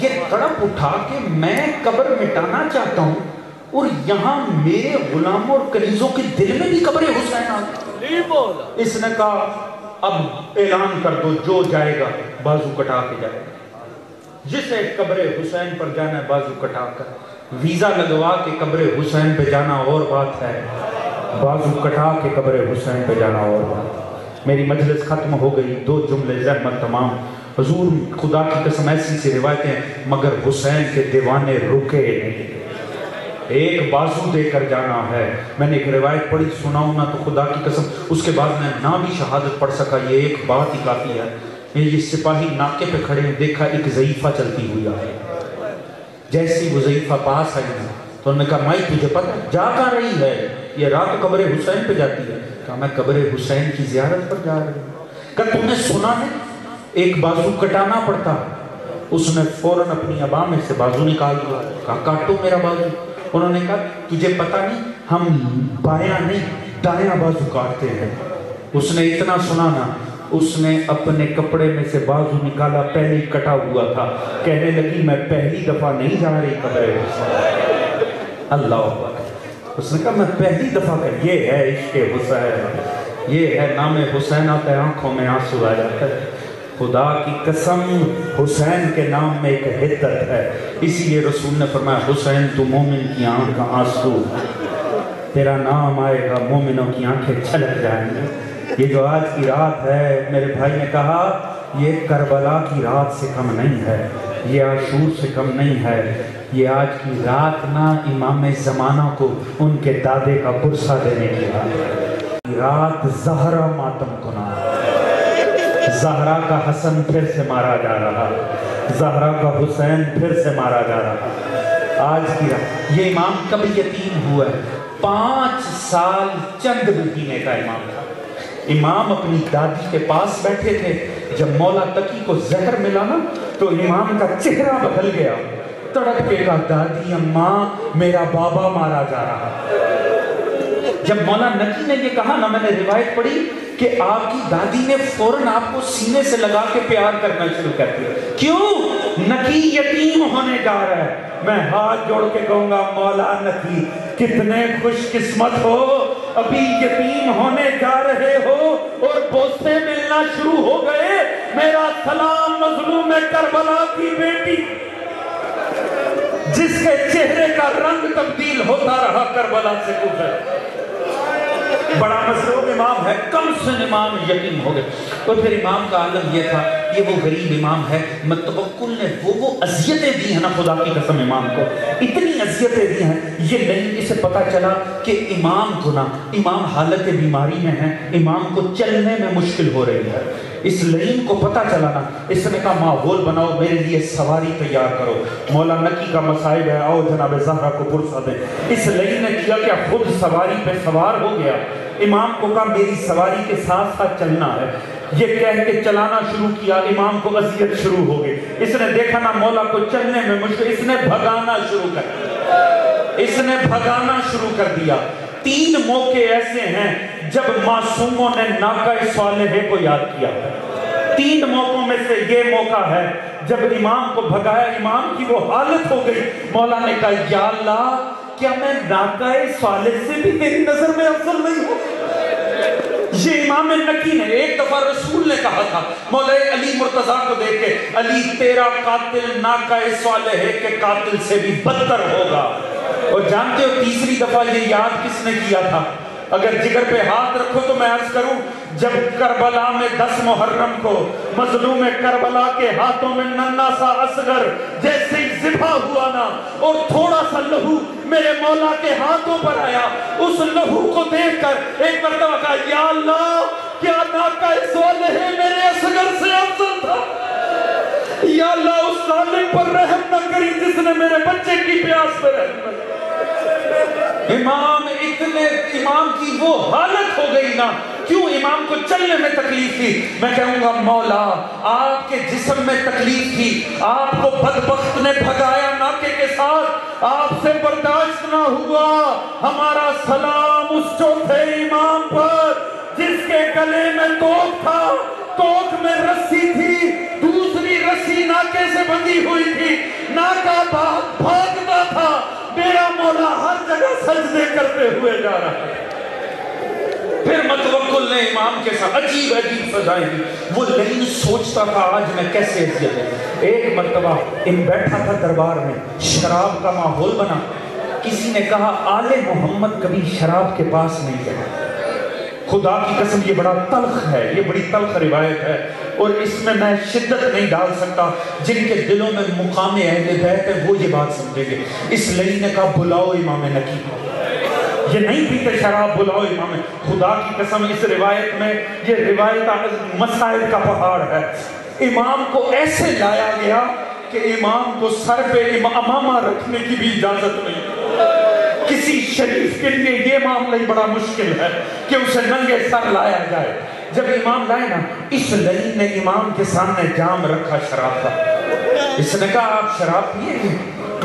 یہ تڑپ اٹھا کہ میں قبر مٹانا چاہتا ہوں اور یہاں میرے غلاموں اور کنیزوں کے دل میں بھی قبر حسین آ گئی، اس نے کہا اب اعلان کر دو جو جائے گا بازو کٹا کے جائے گا، جسے قبر حسین پر جانا ہے بازو کٹا کر، ویزا لگوا کے قبر حسین پہ جانا اور بات ہے، بازو کٹا کے قبر حسین پہ جانا اور بات۔ میری مجلس ختم ہو گئی، دو جملے زحمت تمام، حضور خدا کی قسم ایسی سی روایتیں، مگر حسین کے دیوانے رکے نہیں، ایک بازو دے کر جانا ہے۔ میں نے ایک روایت پڑھی، سناؤں نہ تو خدا کی قسم اس کے بعد میں نہ بھی شہادت پڑھ سکا، یہ ایک بات ہی کافی ہے، یہ سپاہی ناکے پہ کھڑے ہیں، دیکھا ایک ضعیفہ چلتی ہوئی آئی، جیسی وہ ضعیفہ پاس آئی نا تو انہوں نے کہا مائی تجھے پتہ جا کہاں رہی ہے؟ یہ رات قبر حسین پہ جاتی ہے۔ کہا میں قبر حسین کی زیارت پر جا رہی ہوں۔ کہا تم نے سنا ہے ایک بازو کٹانا پڑتا؟ اس نے فوراً اپنی عبا میں سے بازو نکال دیا، کہا کاٹو میرا بازو۔ انہوں نے کہا تجھے پتہ نہیں ہم بایاں نہیں دایاں بازو کاٹتے ہیں۔ اس نے اتنا سنا نا، اس نے اپنے کپڑے میں سے بازو نکالا، پہلے ہی کٹا ہوا تھا، کہنے لگی میں پہلی دفعہ نہیں جا رہی قبر حسین۔ اللہ اکبر۔ اس نے کہا میں پہلی دفعہ کہ یہ ہے عشق حسین، یہ ہے نام حسین آتا ہے آنکھوں میں آنسو آ جاتا ہے۔ خدا کی قسم حسین کے نام میں ایک حدت ہے، اسی لیے رسول نے فرمایا حسین تو مومن کی آنکھ کا آنسو، تیرا نام آئے گا مومنوں کی آنکھیں چھلک جائیں گی۔ یہ جو آج کی رات ہے، میرے بھائی نے کہا یہ کربلا کی رات سے کم نہیں ہے، یہ عاشور سے کم نہیں ہے، یہ آج کی رات نہ امام زمانہ کو ان کے دادے کا پرسہ دینے کی رات زہرا ماتم کنا، زہرا کا حسن پھر سے مارا جا رہا، زہرا کا حسین پھر سے مارا جا رہا آج کی رات۔ یہ امام کب یتیم ہوا ہے؟ 5 سال چند مہینے کا امام تھا۔ امام اپنی دادی کے پاس بیٹھے تھے، جب مولا تقی کو زہر ملا نا تو امام کا چہرہ بدل گیا، تڑپ کے کہا دادی اماں میرا بابا مارا جا رہا۔ جب مولا نقی نے یہ کہا نا، میں نے روایت پڑھی کہ آپ کی دادی نے فوراً آپ کو سینے سے لگا کے پیار کرنا شروع کر دیا۔ کیوں؟ نقی یتیم ہونے جا رہا ہے۔ میں ہاتھ جوڑ کے کہوں گا مولا نقی کتنے خوش قسمت ہو، ابھی یتیم ہونے جا رہے ہو اور بوسے ملنا شروع ہو گئے۔ میرا سلام مظلوم کربلا کی بیٹی جس کے چہرے کا رنگ تبدیل ہوتا رہا کربلا سے گزر، بڑا مظلوم امام ہے، کم سن امام یتیم ہو گئے۔ اور پھر امام کا عالم یہ تھا، یہ وہ غریب امام ہے، متوکل نے وہ اذیتیں دی ہیں نا خدا کی قسم امام کو، اتنی اذیتیں دی ہیں، یہ نہیں اسے پتا چلا کہ امام کو نا، امام حالت بیماری میں ہے، امام کو چلنے میں مشکل ہو رہی ہے۔ اس لعین کو پتا چلا نا، اس نے کہا ماحول بناؤ، میرے لیے سواری تیار کرو۔ مولا نقی کا مصائب ہے، آؤ جناب زہرا کو پرسہ دیں۔ اس لعین نے کیا کہ خود سواری پہ سوار ہو گیا، امام کو کہا میری سواری کے ساتھ ساتھ چلنا ہے۔ یہ کہہ کے چلانا شروع کیا، امام کو اذیت شروع ہو گئی۔ اس نے دیکھا نا مولا کو چلنے میں مشکل، اس نے بھگانا شروع کر دیا، اس نے بھگانا شروع کر دیا۔ 3 موقع ایسے ہیں جب معصوموں نے ناقہ صالحہ کو یاد کیا۔ 3 موقعوں میں سے یہ موقع ہے جب امام کو بھگایا، امام کی وہ حالت ہو گئی، مولا نے کہا یا اللہ کیا میں ناقہ صالح سے بھی تیری نظر میں افضل نہیں ہوں؟ یہ امام نقی نے ایک دفعہ رسول نے کہا تھا مولا علی مرتضیٰ کو دیکھ کے، علی تیرا قاتل ناقہ صالح کے قاتل سے بھی بدتر ہوگا۔ اور جانتے ہو تیسری دفعہ یہ یاد کس نے کیا تھا؟ اگر جگر پہ ہاتھ رکھو تو میں عرض کروں، جب کربلا میں 10 محرم کو مظلوم کربلا کے ہاتھوں میں ننھا سا اصغر جیسے ہی ذبح ہوا نا اور تھوڑا سا لہو میرے مولا کے ہاتھوں پر آیا، اس لہو کو دیکھ کر ایک مرتبہ کہا یا اللہ کیا ناقہ صالح میرے اصغر سے افضل تھا؟ یا اللہ اس ظالم پر رحم نہ کری جس نے میرے بچے کی پیاس پر رحم نہ کری۔ امام کی وہ حالت ہو گئی نا، کیوں امام کو چلنے میں تکلیف تھی؟ میں کہوں گا مولا آپ کے جسم میں تکلیف تھی، آپ کو بدبخت نے بھگایا ناکے کے ساتھ، آپ سے برداشت نہ ہوا، ہمارا سلام اس چوتھے امام پر جس کے گلے میں توق تھا، توق میں رسی تھی، دوسری رسی ناکے سے بندھی ہوئی تھی، ناکہ بھاگتا تھا، میرا مولا ہر جگہ سجدے کرتے ہوئے جا رہا ہے۔ پھر متوکل نے امام کے ساتھ عجیب فضائیں دی، وہ لعین سوچتا تھا آج میں کیسے عزت ہے۔ ایک مرتبہ بیٹھا تھا دربار میں، شراب کا ماحول بنا، کسی نے کہا آل محمد کبھی شراب کے پاس نہیں گئے۔ خدا کی قسم یہ بڑا تلخ ہے، یہ بڑی تلخ روایت ہے اور اس میں میں شدت نہیں ڈال سکتا، جن کے دلوں میں مقام اہل بیت ہے وہ یہ بات سمجھیں گے۔ اس لعین نے کہا بلاؤ امام نقی کو، یہ نہیں پیتے شراب، بلاؤ امام۔ خدا کی قسم اس روایت میں یہ روایت مسائل کا پہاڑ ہے۔ امام کو ایسے لایا گیا کہ امام کو سر پہ امامہ رکھنے کی بھی اجازت نہیں۔ کسی شریف کے لیے یہ معاملہ ہی بڑا مشکل ہے کہ اسے ننگے سر لایا جائے۔ جب امام لائے نا، اس لعین نے امام کے سامنے جام رکھا شراب کا، اس نے کہا آپ شراب پیے گے؟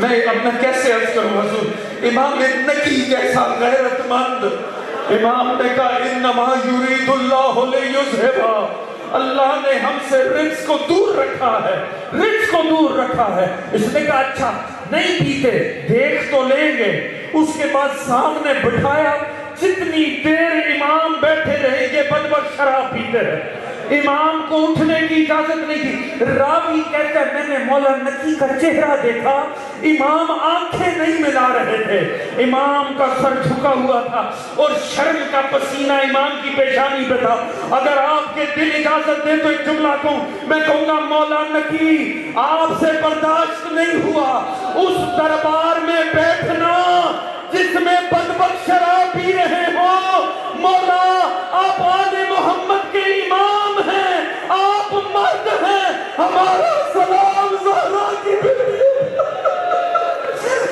میں کیسے عرض کروں حضور؟ امام نقی جیسا غیرت مند، امام نے کہا انما یرید اللہ لیذھبا، اللہ نے ہم سے رجس کو دور رکھا ہے، رجس کو دور رکھا ہے۔ اس نے کہا اچھا نہیں پیتے، دیکھ تو لیں گے۔ اس کے بعد سامنے بٹھایا، جتنی دیر امام بیٹھے رہے یہ بدبخت شراب پیتے رہے، امام کو اٹھنے کی اجازت نہیں تھی۔ راوی کہتا ہے میں نے مولا نقی کا چہرہ دیکھا، امام آنکھیں نہیں ملا رہے تھے، امام کا سر جھکا ہوا تھا اور شرم کا پسینہ امام کی پیشانی پہ تھا۔ اگر آپ کے دل اجازت دے تو ایک جملہ کہوں، میں کہوں گا مولا نقی آپ سے برداشت نہیں ہوا اس دربار میں بیٹھنا جس میں بدبخت شراب پی رہے ہو۔ مولا آپ آل محمد کے امام ہیں، آپ مرد ہیں، ہمارا سلام زہرا کی بیٹی،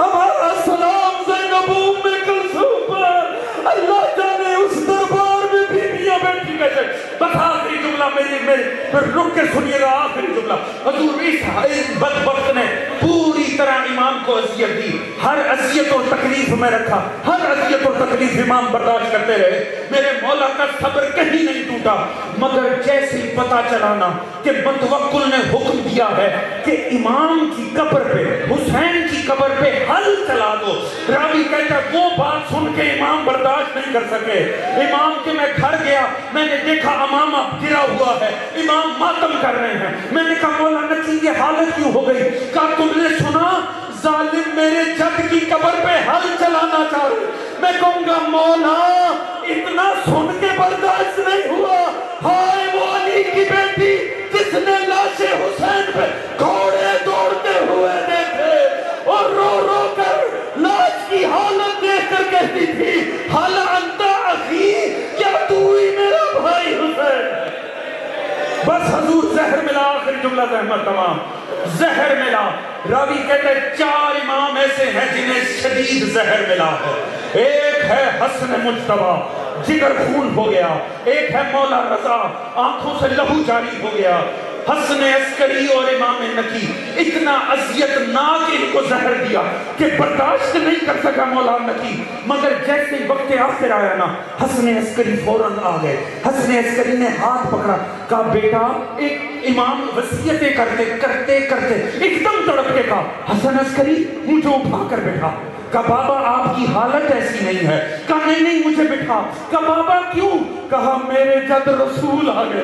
ہمارا سلام زینب ام کلثوم پر۔ اللہ جانے اس دربار میں بیویاں بیٹھی کیسے۔ بس آخری جملہ میرے پھر رک کے سنیے گا، آخری جملہ۔ حضور اس بدبخت نے پوری طرح امام کو اذیت دی، ہر اذیت اور تکلیف میں رکھا، ہر اذیت اور تکلیف امام برداشت کرتے رہے۔ میرے مولا کا صبر کہیں نہیں ٹوٹا، مگر جیسے ہی پتا چلانا کہ متوکل نے حکم دیا ہے کہ امام کی قبر پہ، حسین کی قبر پہ حل چلا دو، راوی کہتا ہے وہ بات سن کے امام برداشت نہیں کر سکے۔ امام کے میں گھر گیا، میں نے دیکھا امامہ گرا ہوا ہے، امام ماتم کر رہے ہیں۔ میں نے کہا مولا نقی یہ حالت کیوں ہو گئی؟ کہا تم نے سنا ظالم میرے جد کی قبر پہ حل چلانا چاہ رہے۔ میں کہوں گا مولا اتنا سن کے برداشت نہیں ہوا، ہائے وہ علی کی بیٹی جس نے لاش حسین پہ گھوڑے دوڑتے ہوئے دیکھے اور رو رو کر لاش کی حالت دیکھ کر کہتی تھی حل انت اخی، کیا تو ہی میرا بھائی حسین؟ بس حضور زہر ملا، آخری جملہ زحمت تمام، زہر ملا۔ راوی کہتے ہیں 4 امام ایسے ہیں جنہیں شدید زہر ملا ہے۔ ایک ہے حسن مجتبیٰ، جگر خون ہو گیا، ایک ہے مولا رضا، آنکھوں سے لہو جاری ہو گیا، حسن عسکری اور امام نقی اتنا اذیت ناک ان کو زہر دیا کہ برداشت نہیں کر سکا مولا نقی۔ مگر جیسے وقت آخر آیا نا، حسن عسکری فوراً آ گئے۔ حسن عسکری نے ہاتھ پکڑا، کہا بیٹا، ایک امام وصیتیں کرتے کرتے کرتے ایک دم تڑپ کے کہا حسن عسکری مجھے اٹھا کر بیٹھا۔ کہا بابا آپ کی حالت ایسی نہیں ہے۔ کہا نہیں نہیں مجھے بٹھا۔ کہا بابا کیوں؟ کہا میرے جد رسول آ گئے،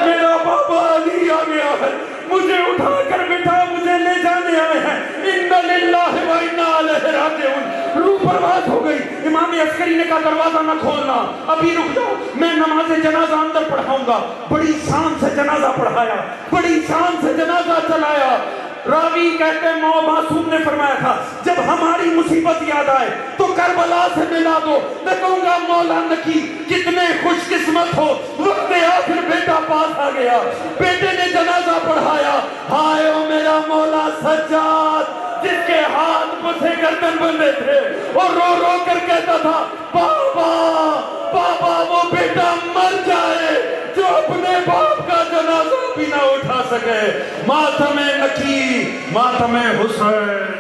میرا بابا علی آ گیا ہے، مجھے اٹھا کر بٹھا، مجھے لے جانے آئے ہیں۔ اِنَّ لِلَّهِ وَإِنَّا إِلَيْهِ رَاجِعُونَ۔ روح پرواز ہو گئی۔ امام عسکری نے کہا دروازہ نہ کھولنا، ابھی رک جاؤ، میں نماز جنازہ اندر پڑھاؤں گا۔ بڑی شان سے جنازہ پڑھایا، بڑی شان سے جنازہ چلایا۔ راوی کہتے ہیں معصوم نے فرمایا تھا جب ہماری مصیبت یاد آئے تو کربلا سے ملا دو۔ میں کہوں گا مولا نقی کتنے خوش قسمت ہو، وقت آخر بیٹا پاس آ گیا، بیٹے نے جنازہ پڑھایا۔ ہائے او میرا مولا سجاد جس کے ہاتھ پسے گردن بندے تھے اور رو رو کر کہتا تھا بابا بابا وہ بیٹا مر جائے جو اپنے باپ کا جنازہ بھی نہ اٹھا سکے۔ ماتم نقی، ماتم حسین۔